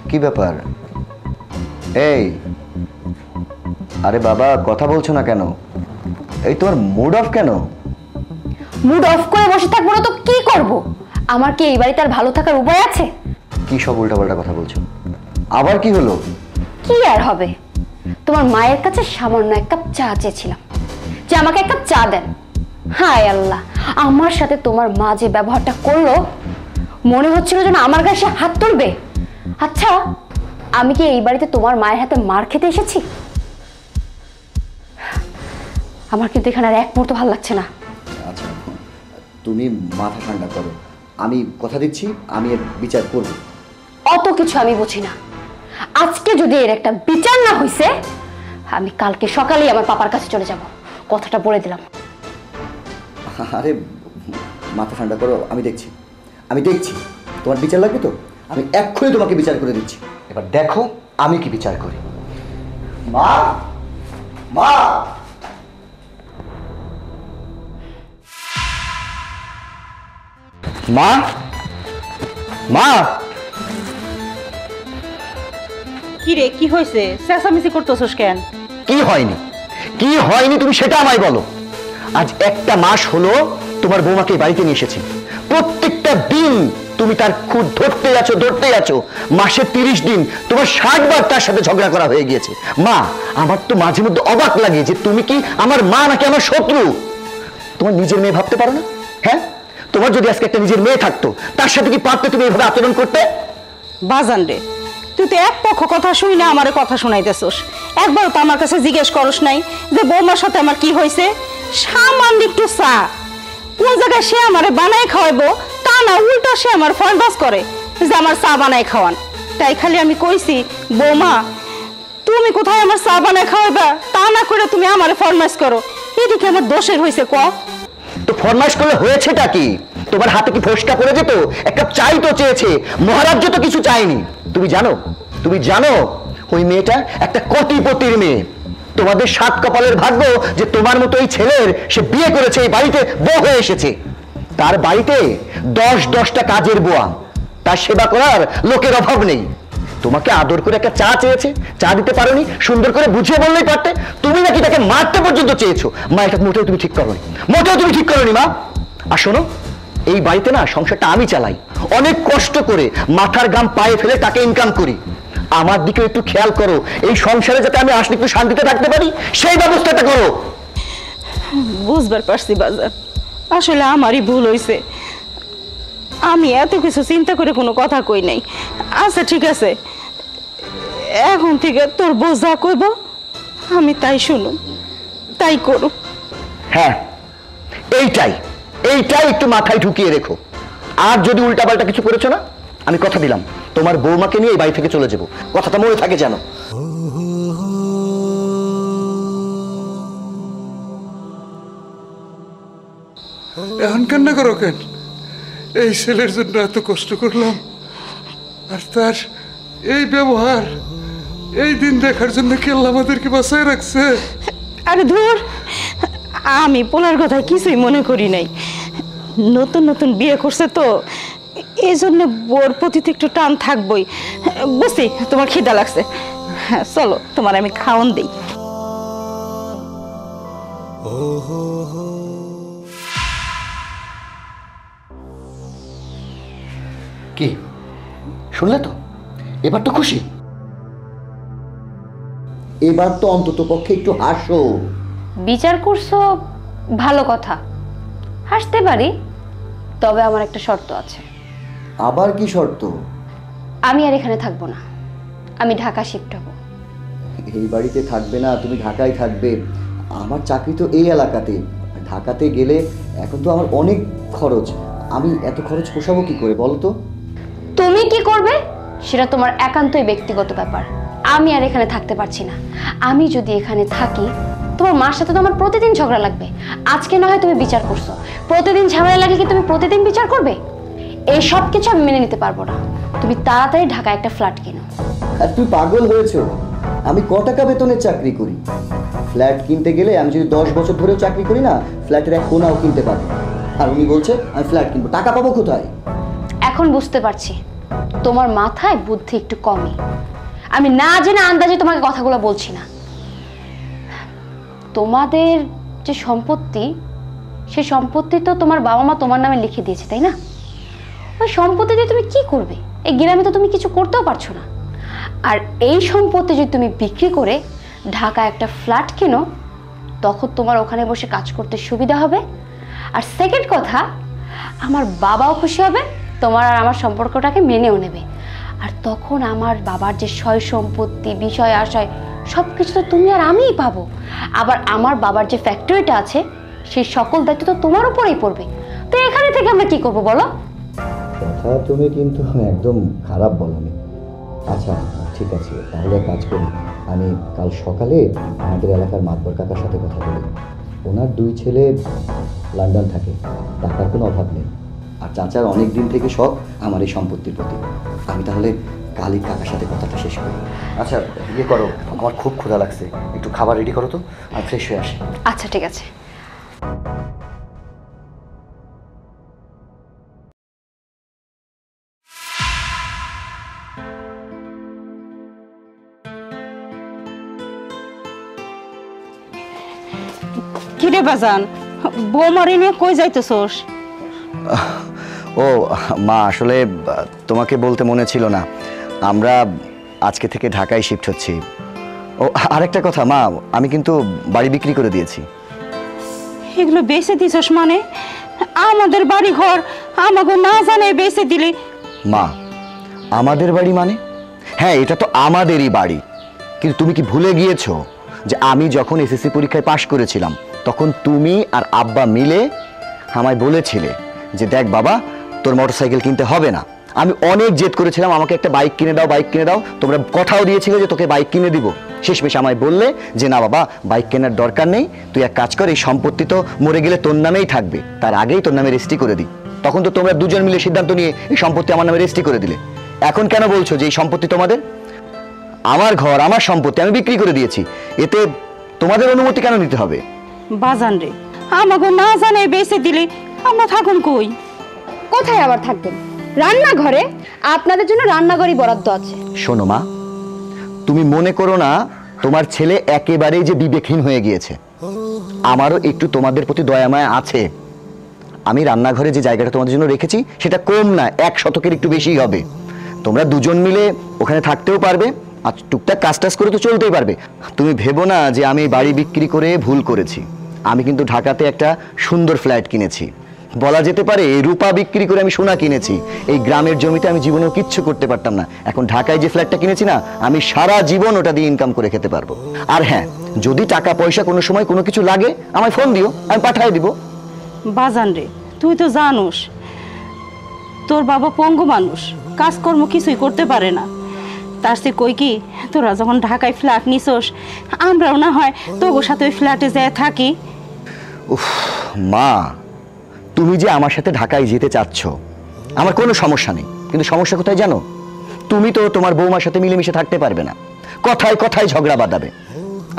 কি ব্যাপার? এই, আরে বাবা, কথা বলছো না কেন? এই তোমার মুড অফ কেন? মুড অফ করে বসে থাকবো না তো কি করব? আমার কি এই বাড়িতে আর ভালো থাকার উপায় আছে? কি সব উল্টাপাল্টা কথা বলছো? আবার কি হলো? কি আর হবে, তোমার মায়ের কাছে সামান্য এক কাপ চা চেয়েছিলাম যে আমাকে এক কাপ চা দেন। হায় আল্লাহ, আমার সাথে তোমার মা যে ব্যবহারটা করলো, মনে হচ্ছিল যেন আমার গায়ে সে হাত তুলবে। আচ্ছা, আমি কি এই বাড়িতে তোমার মায়ের হাতে মার খেতে এসেছি? আমার কিন্তু এখানে আর এক মুহূর্ত ভালো লাগছে না। আচ্ছা, তুমি মাথা ঠান্ডা করো, আমি কথা দিচ্ছি আমি এর বিচার করব। অত কিছু আমি বুঝি না। আজকে যদি এর একটা বিচার না হইছে, আমি কালকে সকালেই আমার পাপার কাছে চলে যাব, কথাটা বলে দিলাম। আরে মাথা ঠান্ডা করো, আমি দেখছি তোমার বিচার লাগবে তো আমি এক্ষুনি তোমাকে বিচার করে দিচ্ছি। এবার দেখো আমি কি বিচার করি। মা, মা, মা, মা। কি রে, কি হয়েছে? চেঁচামেচি করতেছস কেন? কি হয়নি, কি হয়নি তুমি সেটা আমায় বলো। আজ একটা মাস হলো তোমার বৌমাকে বাড়িতে নিয়ে এসেছি। প্রত্যেকটা দিন তুমি তার খুঁত ধরতেই আছো। মাসে 30 দিন তোমার 60 বার তার সাথে ঝগড়া করা হয়ে গিয়েছে। মা, আমার তো মাঝে মধ্যে অবাক লাগে যে তুমি কি আমার মা নাকি আমার শত্রু। তোমার নিজের মেয়ে ভাবতে পারো না? হ্যাঁ, তোমার যদি আজকে একটা নিজের মেয়ে থাকতো, তার সাথে কি পারতে তুমি এভাবে আচরণ করতে? বাজান রে, তুই তো এক পক্ষ কথা শুই না আমারে কথা শোনাইতেছস। একবারও তো আমার কাছে জিজ্ঞেস করস নাই যে বৌমার সাথে আমার কি হয়েছে? সামান্য একটু চা কোন জায়গায় সে আমারে বানাই খাওয়াইবো তা না, উল্টো সে আমার ফরমাস করে যে আমার চা বানাই খাওয়ান। তাই খালি আমি কইছি বৌমা তুমি কোথায় আমার চা বানায় খাওয়াবা, তা না করে তুমি আমারে ফরমাইশ করো, এদিকে আমার দোষের হয়েছে ক। তো ফরমাইশ করলে হয়েছেটা কি? তোমার হাতে কি ফোসকা পড়ে যেত? এক কাপ চাই তো চেয়েছে, মহারাজ্য তো কিছু চাইনি। তুমি জানো ওই মেয়েটা একটা কোটিপতির মেয়ে। তোমাদের সাত কপালের ভাগ্য যে তোমার মতো এই ছেলের সে বিয়ে করেছে, এই বাড়িতে বউ হয়ে এসেছে। তার বাড়িতে 10-10টা কাজের বুয়া, তার সেবা করার লোকের অভাব নেই। তোমাকে আদর করে একটা চা চেয়েছে, চা দিতে পারোনি, সুন্দর করে বুঝিয়ে বললেই পারতে। তুমি নাকি তাকে মারতে পর্যন্ত চেয়েছো। মা, এটা মোটেও তুমি ঠিক করোনি মা। আর শোনো, এই বাড়িতে না সংসারটা আমি চালাই, অনেক কষ্ট করে মাথার ঘাম পায়ে ফেলে টাকা ইনকাম করি। আমার দিকে একটু খেয়াল করো, এই সংসারে যাতে আমি আসলে একটু শান্তিতে থাকতে পারি সেই ব্যবস্থাটা করো। বুঝবার পারছি বাজার, আসলে আমারই ভুল হয়েছে, আমি এত কিছু চিন্তা করে কোনো কথা কই নাই। আচ্ছা ঠিক আছে, এখন থেকে তোর বউ যা কইব আমি তাই শুনুম, তাই করু। হ্যাঁ, এইটাই একটু মাথায় ঢুকিয়ে রেখো। আর যদি উল্টাপাল্টা কিছু করেছো না, আমি কথা দিলাম তোমার বৌমাকে নিয়ে এই বাড়ি থেকে চলে যাবো। কথাটা মনে থাকে যেন। এখন কান্না করো কেন? এই ছেলের জন্য এত কষ্ট করলাম, আর তার এই ব্যবহার, এই দিন দেখার জন্য কি আল্লাহ আমাদেরকে বাঁচায় রাখছে? আরে ধুর, আমি পোলার কথা কিছুই মনে করি নাই। নতুন নতুন বিয়ে করছে তো, এই জন্য বোর প্রতি একটু টান থাকবই। বুঝছি তোমার খিদা লাগছে, হ্যাঁ চলো তোমার আমি খাওন দিই। কি শুনলে তো? এবার তো খুশি? এবার তো অন্তত পক্ষে একটু হাসো। বিচার করছো ভালো কথা, হাসতে পারি, তবে আমার একটা শর্ত আছে। আবার কি শর্ত? আমি আর এখানে থাকবো না, আমি ঢাকা শিফট হব। এই বাড়িতে থাকবে না, তুমি ঢাকায় থাকবে। আমার চাকরি তো এই এলাকাতে, ঢাকাতে গেলে এখন তো আমার অনেক খরচ। আমি এত খরচ পোষাবো কি করে বলো তো? তুমি কি করবে সেটা তোমার একান্তই ব্যক্তিগত ব্যাপার। আমি আর এখানে থাকতে পারছি না। আমি যদি এখানে থাকি, তোমার মার সাথে তো আমার প্রতিদিন ঝগড়া লাগবে। আজকে না হয় তুমি বিচার করছো, প্রতিদিন ঝামেলা লাগে কি তুমি প্রতিদিন বিচার করবে? এই সব কিছু আমি মেনে নিতে পারবো না। তুমি তাড়াতাড়ি ঢাকায় একটা ফ্ল্যাট কিনো। আর তুই পাগল হয়েছো? আমি ক টাকা বেতনের চাকরি করি? ফ্ল্যাট কিনতে গেলে আমি যদি 10 বছর ধরেও চাকরি করি না, ফ্ল্যাটের এক কোনাও কিনতে পারবো। আর উনি বলছে আমি ফ্ল্যাট কিনবো, টাকা পাবো কোথায়? এখন বুঝতে পারছি তোমার মাথায় বুদ্ধি একটু কমই। আমি না জেনে আন্দাজে তোমাকে কথাগুলো বলছি না। তোমাদের যে সম্পত্তি, সেই সম্পত্তি তো তোমার বাবা মা তোমার নামে লিখে দিয়েছে, তাই না? ওই সম্পত্তি দিয়ে তুমি কি করবে? এই গ্রামে তো তুমি কিছু করতেও পারছো না। আর এই সম্পত্তি যদি তুমি বিক্রি করে ঢাকা একটা ফ্ল্যাট কেনো, তখন তোমার ওখানে বসে কাজ করতে সুবিধা হবে। আর সেকেন্ড কথা, আমার বাবাও খুশি হবে, তোমার আর আমার সম্পর্কটাকে মেনেও নেবে। আর তখন আমার বাবার যে সয় সম্পত্তি, বিষয় আশয় সব কিছু তো তুমি আর আমিই পাবো। আবার আমার বাবার যে ফ্যাক্টরিটা আছে, সেই সকল দায়িত্ব তো তোমার উপরেই পড়বে। তো এখানে থেকে আমরা কি করবো বলো? কথা তুমি কিন্তু একদম খারাপ বলনি। আচ্ছা ঠিক আছে, তাহলে এক কাজ করি, আমি কাল সকালে আমাদের এলাকার মাতবর কাকার সাথে কথা বলি। ওনার 2 ছেলে লন্ডন থাকে, টাকার কোনো অভাব নেই। আর চাচার অনেক দিন থেকে শখ আমার এই সম্পত্তির প্রতি। আমি তাহলে কালই কাকার সাথে কথাটা শেষ করি। আচ্ছা ইয়ে করো, আমার খুব ক্ষুধা লাগছে, একটু খাবার রেডি করো তো, আমি ফ্রেশ হয়ে আসি। আচ্ছা ঠিক আছে। কিরে বাজান, বৌমারি নিয়ে কই যাইতেছোস? ও মা, আসলে তোমাকে বলতে মনে ছিল না, আমরা আজকে থেকে ঢাকায় শিফট হচ্ছি। ও আরেকটা কথা মা, আমি কিন্তু বাড়ি বিক্রি করে দিয়েছি। এগুলো বেচে দিছস মানে? আমাদের বাড়ি ঘর আমাকে না জানে বেচে দিলে? মা, আমাদের বাড়ি মানে? হ্যাঁ, এটা তো আমাদেরই বাড়ি, কিন্তু তুমি কি ভুলে গিয়েছো যে আমি যখন এসএসসি পরীক্ষায় পাশ করেছিলাম, তখন তুমি আর আব্বা মিলে আমায় বলেছিলে যে দেখ বাবা, তোর মোটরসাইকেল কিনতে হবে না, আমি অনেক জেদ করেছিলাম আমাকে একটা বাইক কিনে দাও, বাইক কিনে দাও। তোমরা কথাও দিয়েছিলে যে তোকে বাইক কিনে দিব। শেষমেশ আমায় বললে যে না বাবা, বাইক কেনার দরকার নেই, তুই এক কাজ কর, এই সম্পত্তি তো মরে গেলে তোর নামেই থাকবে, তার আগেই তোর নামে রেজিস্ট্রি করে দিই। তখন তো তোমরা দুজন মিলে সিদ্ধান্ত নিয়ে এই সম্পত্তি আমার নামে রেজিস্ট্রি করে দিলে। এখন কেন বলছো যে এই সম্পত্তি তোমাদের? আমার ঘর, আমার সম্পত্তি, আমি বিক্রি করে দিয়েছি, এতে তোমাদের অনুমতি কেন নিতে হবে? বাজান রে, আমাকে না জানাই বেঁচে দিলে আমরা থাকুন কই? কোথায় আবার থাকবেন? রান্নাঘরে। আপনাদের জন্য রান্নাঘরই বরাদ্দ আছে। শোনো মা, তুমি মনে করো না তোমার ছেলে একেবারেই যে বিবেকহীন হয়ে গিয়েছে। আমারও একটু তোমাদের প্রতি দয়া মায়া আছে। আমি রান্নাঘরে যে জায়গাটা তোমাদের জন্য রেখেছি সেটা কম না, 1 শতকের একটু বেশিই হবে। তোমরা দুজন মিলে ওখানে থাকতেও পারবে, আর টুকটাক কাজ টাজ করে তো চলতেই পারবে। তুমি ভেবো না যে আমি বাড়ি বিক্রি করে ভুল করেছি। আমি কিন্তু ঢাকাতে একটা সুন্দর ফ্ল্যাট কিনেছি, বলা যেতে পারে রূপা বিক্রি করে আমি সোনা কিনেছি। এই গ্রামের জমিতে আমি জীবনেও কিচ্ছু করতে পারতাম না। এখন ঢাকায় যে ফ্ল্যাটটা কিনেছি না, আমি সারা জীবন ওটা দিয়ে ইনকাম করে খেতে পারবো। আর হ্যাঁ, যদি টাকা পয়সা কোনো সময় কোনো কিছু লাগে আমায় ফোন দিও, আমি পাঠিয়ে দিব। বাজান রে, তুই তো জানোস তোর বাবা পঙ্গু মানুষ, কাজকর্ম কিছুই করতে পারে না। তার সে কই কি, তোরা যখন ঢাকায় ফ্ল্যাট নিছোস, আমরাও না হয় তোর সাথে ওই ফ্ল্যাটে যেয়ে থাকি। উফ মা, তুমি যে আমার সাথে ঢাকায় যেতে চাচ্ছ আমার কোনো সমস্যা নেই, কিন্তু সমস্যা কোথায় জানো? তুমি তো তোমার বৌমার সাথে মিলেমিশে থাকতে পারবে না, কথায় কথায় ঝগড়া বাঁধাবে।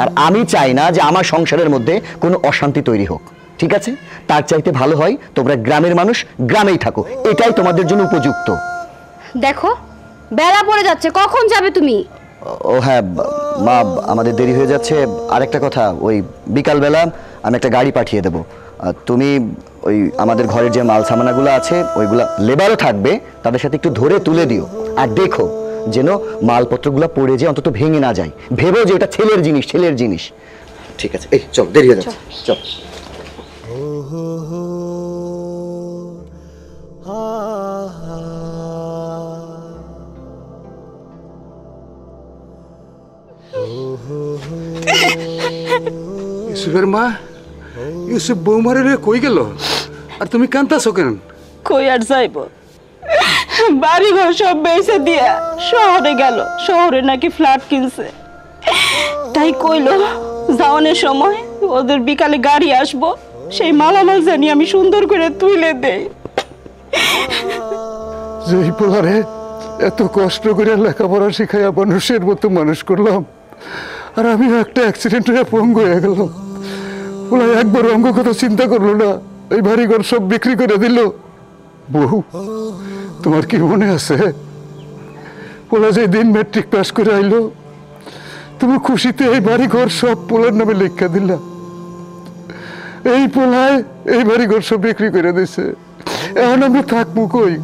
আর আমি চাই না যে আমার সংসারের মধ্যে কোনো অশান্তি তৈরি হোক, ঠিক আছে? তার চাইতে ভালো হয় তোমরা গ্রামের মানুষ গ্রামেই থাকো, এটাই তোমাদের জন্য উপযুক্ত। দেখো বেলা পড়ে যাচ্ছে, কখন যাবে তুমি? ও হ্যাঁ মা, আমাদের দেরি হয়ে যাচ্ছে। আরেকটা কথা, ওই বিকালবেলা আমি একটা গাড়ি পাঠিয়ে দেবো। তুমি ওই আমাদের ঘরের যে মাল সামানাগুলো আছে ওইগুলা, লেবারও থাকবে, তাদের সাথে একটু ধরে তুলে দিও। আর দেখো যেন মালপত্রগুলো পড়ে যে অন্তত ভেঙে না যায়। ভেবো যে এটা ছেলের জিনিস, ছেলের জিনিস। ঠিক আছে, এই চল, দেরি হয়ে যাচ্ছে, চল। ইউসুফের মা, ইউসুফ বৌমারে কই গেল? আর তুমি কান্তাছো কেন? কই আর যাইব, বাড়ি ঘর সব বেঁচে দিয়া শহরে গেল। শহরে নাকি ফ্ল্যাট কিনছে, তাই কইলো যাওয়ানোর সময় ওদের বিকালে গাড়ি আসবো, সেই মালামাল জানি আমি সুন্দর করে তুলে দেই। যেই পোলারে এত কষ্ট করে লেখাপড়া শিখাইয়া মানুষের মতো মানুষ করলাম, আর আমি একটা অ্যাক্সিডেন্ট হয়ে পঙ্গু হয়ে গেল। ওরা একবার অঙ্গ কথা চিন্তা করলো না, এই বাড়িঘর সব বিক্রি করে দিল। বউ, তোমার কি মনে আছে ওরা যে দিন ম্যাট্রিক পাস করে আইলো, তুমি খুশিতে এই বাড়িঘর সব পোলার নামে লেখা দিলা। এই পোলায় এই বাড়িঘর সব বিক্রি করে দিছে। এখন আমরা থাকবো কই?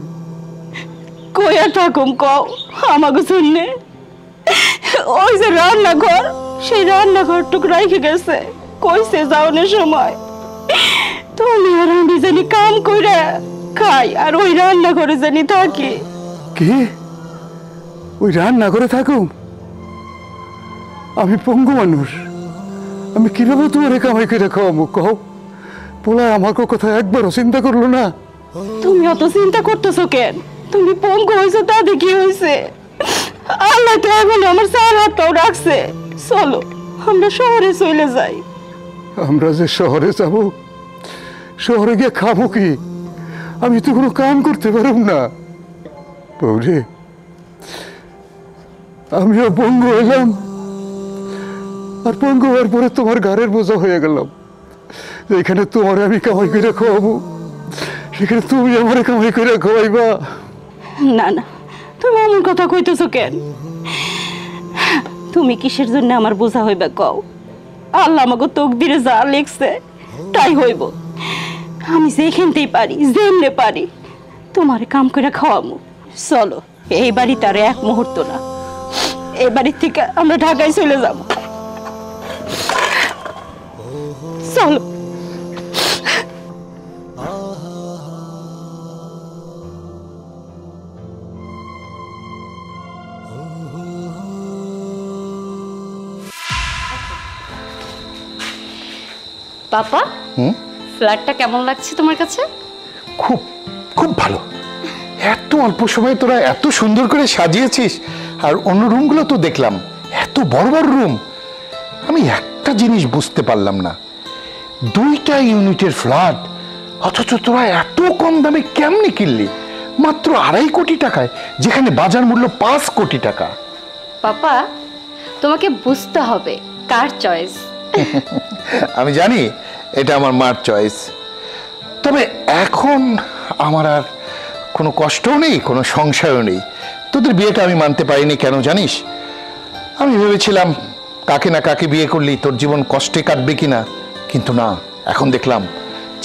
কই আর থাকুম কও আমাকে শুনলে? ওই যে রান্নাঘর, সেই রান্নাঘর টুক রাইখে গেছে, কইছে যাওয়ানোর সময় তুমি আর আমি জানি কাম কইরা খাই, আর ওই রান্নাঘরে জানি থাকি। কি ওই রান্না করে থাকুম? আমি পঙ্গু মানুষ, আমি কিভাবে তোমার কামাই করে খাওয়াবো কও? পোলায় আমাকে কথা একবারও চিন্তা করলো না। তুমি অত চিন্তা করতেছো কেন? তুমি পঙ্গু হয়েছো তাতে কি হয়েছে? আল্লাহ তো এখন আমার 4 হাতটাও রাখছে। চলো আমরা শহরে চলে যাই। আমরা যে শহরে যাব, শহরে গিয়ে খাবো কি? আমি তো কোনো কাম করতে পারব না। বৌরে, আমিও পঙ্গু হইলাম, আর পঙ্গু হওয়ার পরে তোমার ঘরের বোঝা হয়ে গেলাম। এখানে তোমার আমি কামাই করে খাওয়াবো, সেখানে তুমি আমার কামাই করে খাওয়াইবা? না না, তুমি এমন কথা কইতেছো কেন? তুমি কিসের জন্য আমার বোঝা হইবে কও? আল্লাহ আমাকে তকদিরে যা লিখছে তাই হইব। আমি যেখানতেই পারি, যেমনে পারি তোমার কাম করে খাওয়াবো। চলো, এই বাড়িতে আর এক মুহূর্ত না, এই বাড়ির থেকে আমরা ঢাকায় চলে যাব। চলো। পাপা, ফ্ল্যাটটা কেমন লাগছে তোমার কাছে? খুব খুব ভালো, এত অল্প সময়ে তোরা এত সুন্দর করে সাজিয়েছিস, আর অন্য রুমগুলো তো দেখলাম এত বড় বড় রুম। আমি একটা জিনিস বুঝতে পারলাম না, 2টা ইউনিটের ফ্ল্যাট, অথচ তোরা এত কম দামে কেমনে কিনলি? মাত্র 2.5 কোটি টাকায়, যেখানে বাজার মূল্য 5 কোটি টাকা। পাপা, তোমাকে বুঝতে হবে কার চয়েস। আমি জানি এটা আমার মার চয়েস, তবে এখন আমার আর কোনো কষ্টও নেই, কোনো সংশয়ও নেই। তোদের বিয়েটা আমি মানতে পারিনি, কেন জানিস? আমি ভেবেছিলাম কাকে না কাকে বিয়ে করলি তোর জীবন কষ্টে কাটবে কিনা, কিন্তু না, এখন দেখলাম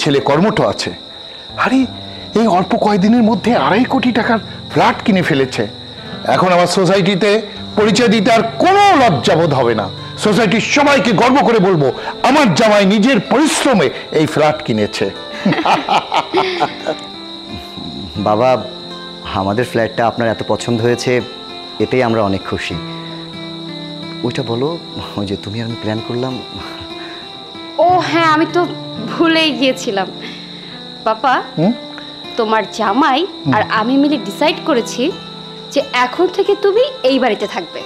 ছেলে কর্মঠ আছে। আরে এই অল্প কয়েকদিনের মধ্যে 2.5 কোটি টাকার ফ্ল্যাট কিনে ফেলেছে। এখন আমার সোসাইটিতে পরিচয় দিতে আর কোনো লজ্জাবোধ হবে না। সোসাইটির সবাইকে গর্ব করে বলবো আমার জামাই নিজের পরিশ্রমে এই ফ্ল্যাট কিনেছে। বাবা, আমাদের ফ্ল্যাটটা আপনার এত পছন্দ হয়েছে, এতেই আমরা অনেক খুশি। ওইটা বলো, ওই যে তুমি আর আমি প্ল্যান করলাম। ও হ্যাঁ, আমি তো ভুলেই গিয়েছিলাম। পাপা, তোমার জামাই আর আমি মিলে ডিসাইড করেছি যে এখন থেকে তুমি এই বাড়িতে থাকবে।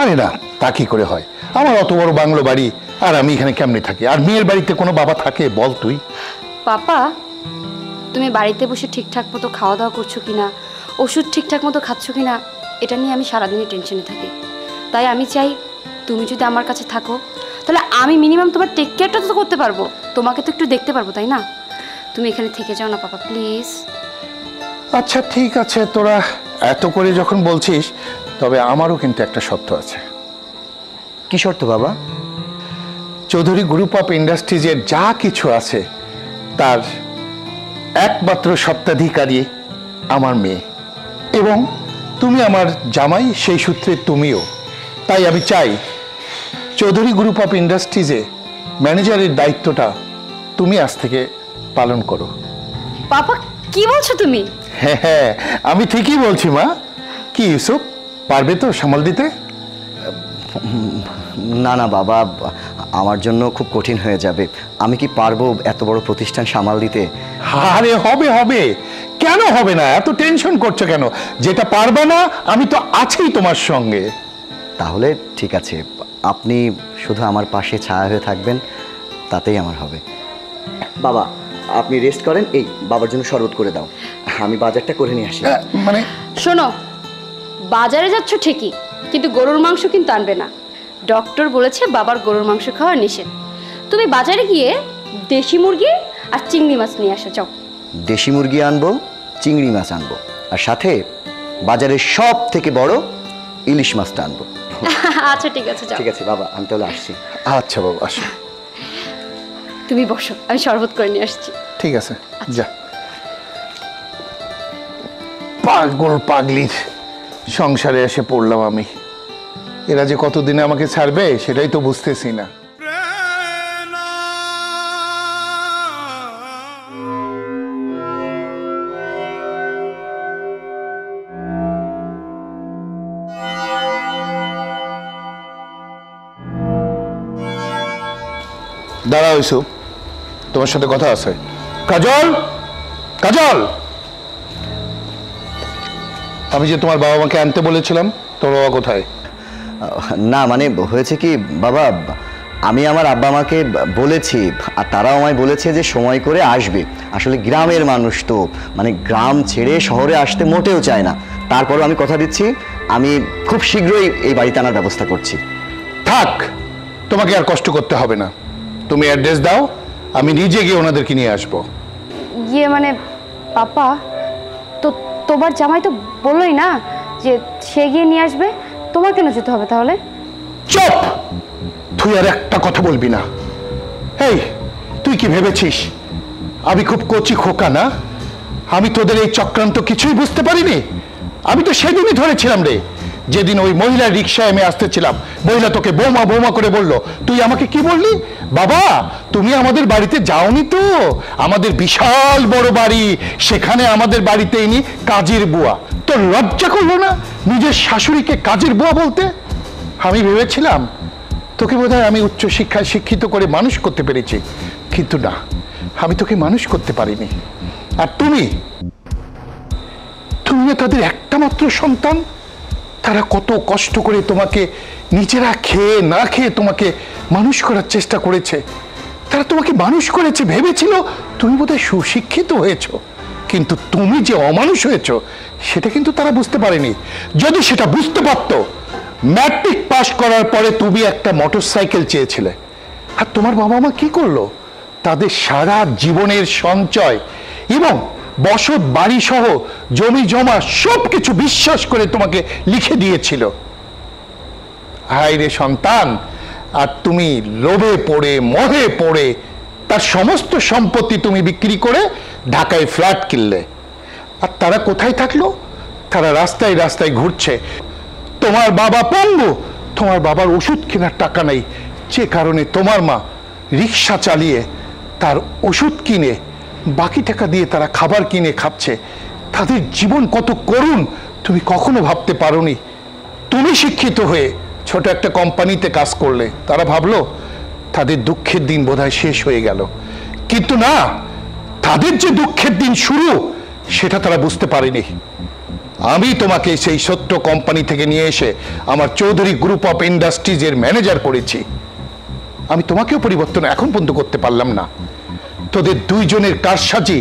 আরে না, তা কি করে হয়? আমার অত বড় বাংলো বাড়ি, আর আমি এখানে কেমনে থাকি? আর মেয়ের বাড়িতে কোনো বাবা থাকে বল তুই? পাপা, তুমি বাড়িতে বসে ঠিকঠাক মতো খাওয়া দাওয়া করছো কিনা, ওষুধ ঠিকঠাক মতো খাচ্ছ কিনা, এটা নিয়ে আমি সারাদিনই টেনশনে থাকি। তাই আমি চাই তুমি যদি আমার কাছে থাকো, তাহলে আমি মিনিমাম তোমার টেক কেয়ারটা তো করতে পারবো, তোমাকে তো একটু দেখতে পারবো, তাই না? তুমি এখানে থেকে যাও না পাপা, প্লিজ। আচ্ছা ঠিক আছে, তোরা এত করে যখন বলছিস, তবে আমারও কিন্তু একটা শর্ত আছে। কি শর্ত বাবা? চৌধুরী গ্রুপ অফ ইন্ডাস্ট্রিজের যা কিছু আছে তার একমাত্র স্বত্বাধিকারী আমার মেয়ে, এবং তুমি আমার জামাই, সেই সূত্রে তুমিও। তাই আমি চাই চৌধুরী গ্রুপ অফ ইন্ডাস্ট্রিজে ম্যানেজারের দায়িত্বটা তুমি আজ থেকে পালন করো। পাপা, কি বলছো তুমি? হ্যাঁ হ্যাঁ, আমি ঠিকই বলছি মা। কি ইউসুফ, পারবে তো সামাল দিতে? না না বাবা, আমার জন্য খুব কঠিন হয়ে যাবে। আমি কি পারবো এত বড় প্রতিষ্ঠান সামাল দিতে? আরে হবে হবে, কেন হবে না? এত টেনশন করছো কেন? যেটা পারবে না, আমি তো আছেই তোমার সঙ্গে। তাহলে ঠিক আছে, আপনি শুধু আমার পাশে ছায়া হয়ে থাকবেন, তাতেই আমার হবে। বাবা, আপনি রেস্ট করেন, এই বাবার জন্য শরবত করে দাও, আমি বাজারটা করে নিয়ে আসি। মানে শোনো, বাজারে যাচ্ছ ঠিকই, কিন্তু গরুর মাংস কিন্তু আনবে না। ডক্টর বলেছে বাবার গরুর মাংস খাওয়া নিষেধ। তুমি বাজারে গিয়ে দেশি মুরগি আর চিংড়ি মাছ নিয়ে আসো, যাও। দেশি মুরগি আনবো, চিংড়ি মাছ আনবো, আর সাথে বাজারের সব থেকে বড় ইলিশ মাছটা আনবো। আচ্ছা ঠিক আছে, যাও। ঠিক আছে বাবা, আমি তাহলে আসছি। আচ্ছা বাবা, আসো। তুমি বসো, আমি শরবত করে নিয়ে আসছি। ঠিক আছে, যা। পাগল পাগলির সংসারে এসে পড়লাম আমি। এরা যে কতদিনে আমাকে ছাড়বে সেটাই তো বুঝতেছি না। দাঁড়াও ইউসুফ, তোমার সাথে কথা আছে। কাজল, কাজল, আমি যে তোমার বাবা মাকে আনতে বলেছিলাম, তোমার বাবা কোথায়? না মানে হয়েছে কি বাবা, আমি আমার আব্বা মাকে বলেছি, আর তারাও আমায় বলেছে যে সময় করে আসবে। আসলে গ্রামের মানুষ তো, মানে গ্রাম ছেড়ে শহরে আসতে মোটেও চায় না। তারপরও আমি কথা দিচ্ছি, আমি খুব শীঘ্রই এই বাড়িতে আনার ব্যবস্থা করছি। থাক, তোমাকে আর কষ্ট করতে হবে না। তুমি অ্যাড্রেস দাও, আমি নিজে গিয়ে ওনাদেরকে নিয়ে আসবো। ইয়ে মানে পাপা, তো তোমার জামাই তো বললোই না যে সে গিয়ে নিয়ে আসবে, তোমার কেন যেতে হবে তাহলে? চুপ! তুই আর একটা কথা বলবি না। এই, তুই কি ভেবেছিস আমি খুব কচি খোকা না? আমি তোদের এই চক্রান্ত কিছুই বুঝতে পারিনি? আমি তো সেদিনই ধরেছিলাম রে, যেদিন ওই মহিলার রিক্সায় আমি আসতেছিলাম, মহিলা তোকে বৌমা বৌমা করে বললো। তুই আমাকে কি বললি? বাবা, তুমি আমাদের বাড়িতে যাওনি তো? আমাদের বিশাল বড় বাড়ি, সেখানে আমাদের বাড়িতে ইনি কাজের বুয়া। তোর লজ্জা করলো না নিজের শাশুড়িকে কাজের বুয়া বলতে? আমি ভেবেছিলাম তোকে বোধহয় আমি উচ্চ শিক্ষায় শিক্ষিত করে মানুষ করতে পেরেছি, কিন্তু না, আমি তোকে মানুষ করতে পারিনি। আর তুমি তুমি না তাদের একটা মাত্র সন্তান? তারা কত কষ্ট করে তোমাকে নিজেরা খেয়ে না খেয়ে তোমাকে মানুষ করার চেষ্টা করেছে। তারা তোমাকে মানুষ করেছে, ভেবেছিল তুমি বোধহয় সুশিক্ষিত হয়েছ, কিন্তু তুমি যে অমানুষ হয়েছ সেটা কিন্তু তারা বুঝতে পারেনি। যদি সেটা বুঝতে পারত, ম্যাট্রিক পাস করার পরে তুমি একটা মোটরসাইকেল চেয়েছিলে, আর তোমার বাবা মা কি করলো? তাদের সারা জীবনের সঞ্চয় এবং বসত বাড়ি সহ জমি জমা সবকিছু বিশ্বাস করে তোমাকে লিখে দিয়েছিল। হায় রে সন্তান, আর তুমি লোভে পড়ে মোহে পড়ে তার সমস্ত সম্পত্তি তুমি বিক্রি করে ঢাকায় ফ্ল্যাট কিনলে। আর তারা কোথায় থাকলো? তারা রাস্তায় রাস্তায় ঘুরছে। তোমার বাবা পঙ্গু, তোমার বাবার ওষুধ কেনার টাকা নেই, যে কারণে তোমার মা রিক্সা চালিয়ে তার ওষুধ কিনে বাকি টাকা দিয়ে তারা খাবার কিনে খাচ্ছে। তাদের জীবন কত করুণ তুমি কখনো ভাবতে পারোনি। তুমি শিক্ষিত হয়ে ছোট একটা কোম্পানিতে কাজ করলে, তারা ভাবলো তাদের দুঃখের দিন বোধহয় শেষ হয়ে গেল, কিন্তু না, তাদের যে দুঃখের দিন শুরু সেটা তারা বুঝতে পারেনি। আমি তোমাকে সেই ছোট্ট কোম্পানি থেকে নিয়ে এসে আমার চৌধুরী গ্রুপ অফ ইন্ডাস্ট্রিজের ম্যানেজার করেছি। আমি তোমাকেও পরিবর্তন এখন পর্যন্ত করতে পারলাম না। তোদের দুইজনের কারসাজি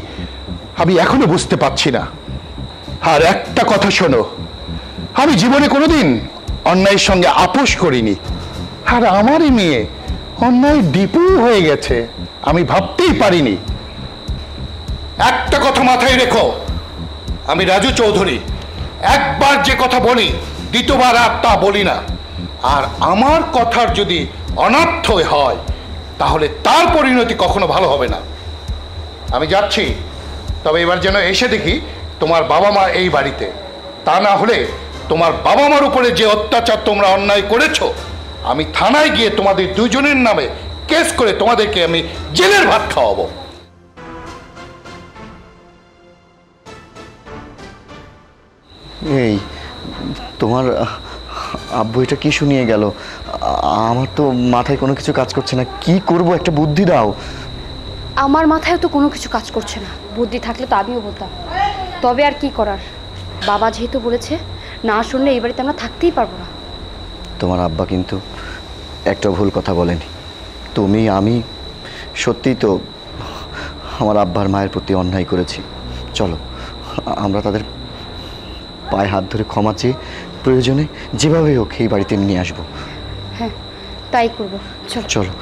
আমি এখনো বুঝতে পারছি না। আর একটা কথা শোনো, আমি জীবনে কোনোদিন অন্যায়ের সঙ্গে আপোষ করিনি, আর আমারই মেয়ে অন্যায় ডিপু হয়ে গেছে আমি ভাবতেই পারিনি। একটা কথা মাথায় রেখো, আমি রাজু চৌধুরী, একবার যে কথা বলি দ্বিতীয়বার আর তা বলি না। আর আমার কথার যদি অনর্থ হয় তাহলে তার পরিণতি কখনো ভালো হবে না। আমি যাচ্ছি, তবে এবার যেন এসে দেখি তোমার বাবা মা এই বাড়িতে। তা না হলে তোমার বাবা মার উপরে যে অত্যাচার তোমরা অন্যায় করেছো, আমি থানায় গিয়ে তোমাদের দুজনের নামে কেস করে তোমাদেরকে আমি জেলের ভাত খাওয়াবো। এই তোমার আব্বু এটা কি শুনিয়ে গেল? আমার তো মাথায় কোনো কিছু কাজ করছে না, কি করব, একটা বুদ্ধি দাও। আমার মাথায় তো কোনো কিছু কাজ করছে না, বুদ্ধি থাকলে তো আমিও বলতাম। তবে আর কি করার, বাবা যেহেতু বলেছে, না শুনলে এই বাড়িতে আমরা থাকতেই পারবো না। তোমার আব্বা কিন্তু একটা ভুল কথা বলেনি। তুমি আমি সত্যিই তো আমার আব্বার মায়ের প্রতি অন্যায় করেছি। চলো আমরা তাদের পায়ে হাত ধরে ক্ষমা চেয়ে প্রয়োজনে যেভাবেই হোক এই বাড়িতে নিয়ে আসবো। হ্যাঁ, তাই করবো, চলো চলো।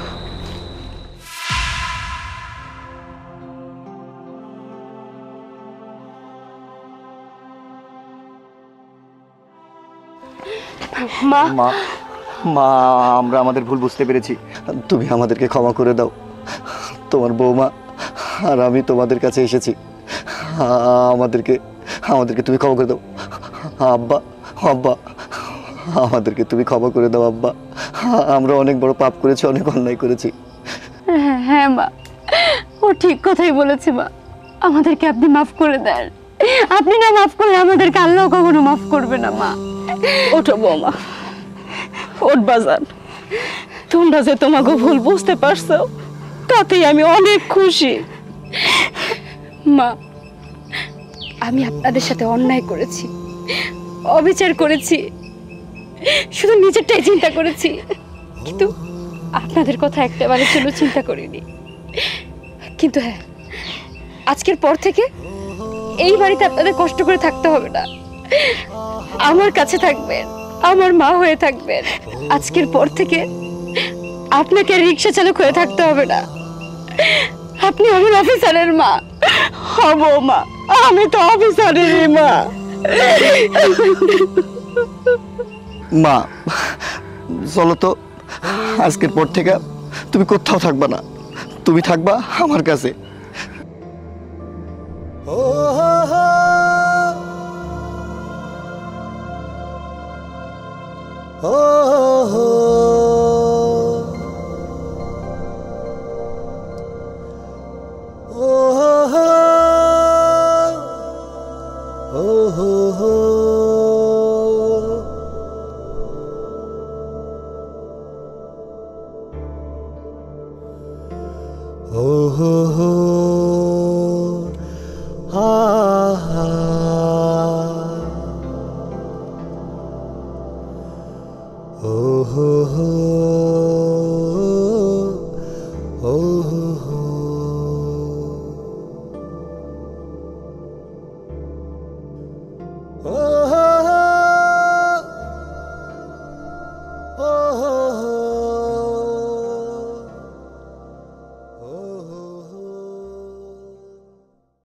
মা। মা, মা আমরা আমাদের ভুল বুঝতে পেরেছি, তুমি আমাদেরকে ক্ষমা করে দাও। তোমার বৌমা আর আমি তোমাদের কাছে এসেছি, আমাদেরকে আমাদেরকে তুমি ক্ষমা করে দাও। আব্বা, আব্বা আমাদেরকে তুমি ক্ষমা করে দাও আব্বা, আমরা অনেক বড় পাপ করেছি, অনেক অন্যায় করেছি। হ্যাঁ মা, ও ঠিক কথাই বলেছে মা, আমাদেরকে আপনি মাফ করে দেন। আপনি না মাফ করলে আমাদেরকে আল্লাহ কখনো মাফ করবে না মা। ওঠো বৌমা, ওঠ বাজার। তোমরা যে তোমাকে ভুল বুঝতে পারছো তাতেই আমি অনেক খুশি। মা, আমি আপনাদের সাথে অন্যায় করেছি, অবিচার করেছি, শুধু নিজেরটাই চিন্তা করেছি, কিন্তু আপনাদের কথা একটাবারের জন্য চিন্তা করিনি। কিন্তু হ্যাঁ, আজকের পর থেকে এই বাড়িতে আপনাদের কষ্ট করে থাকতে হবে না, আমার কাছে থাকবেন, আমার মা হয়ে থাকবেন। আজকের পর থেকে আপনাকে রিক্সা চালক হয়ে থাকতে হবে না, আপনি আমার অফিসারের মা। হব মা, আমি তো অফিসারেরই মা। মা চলো তো, আজকের পর থেকে তুমি কোথাও থাকবা না, তুমি থাকবা আমার কাছে। ha ha Oh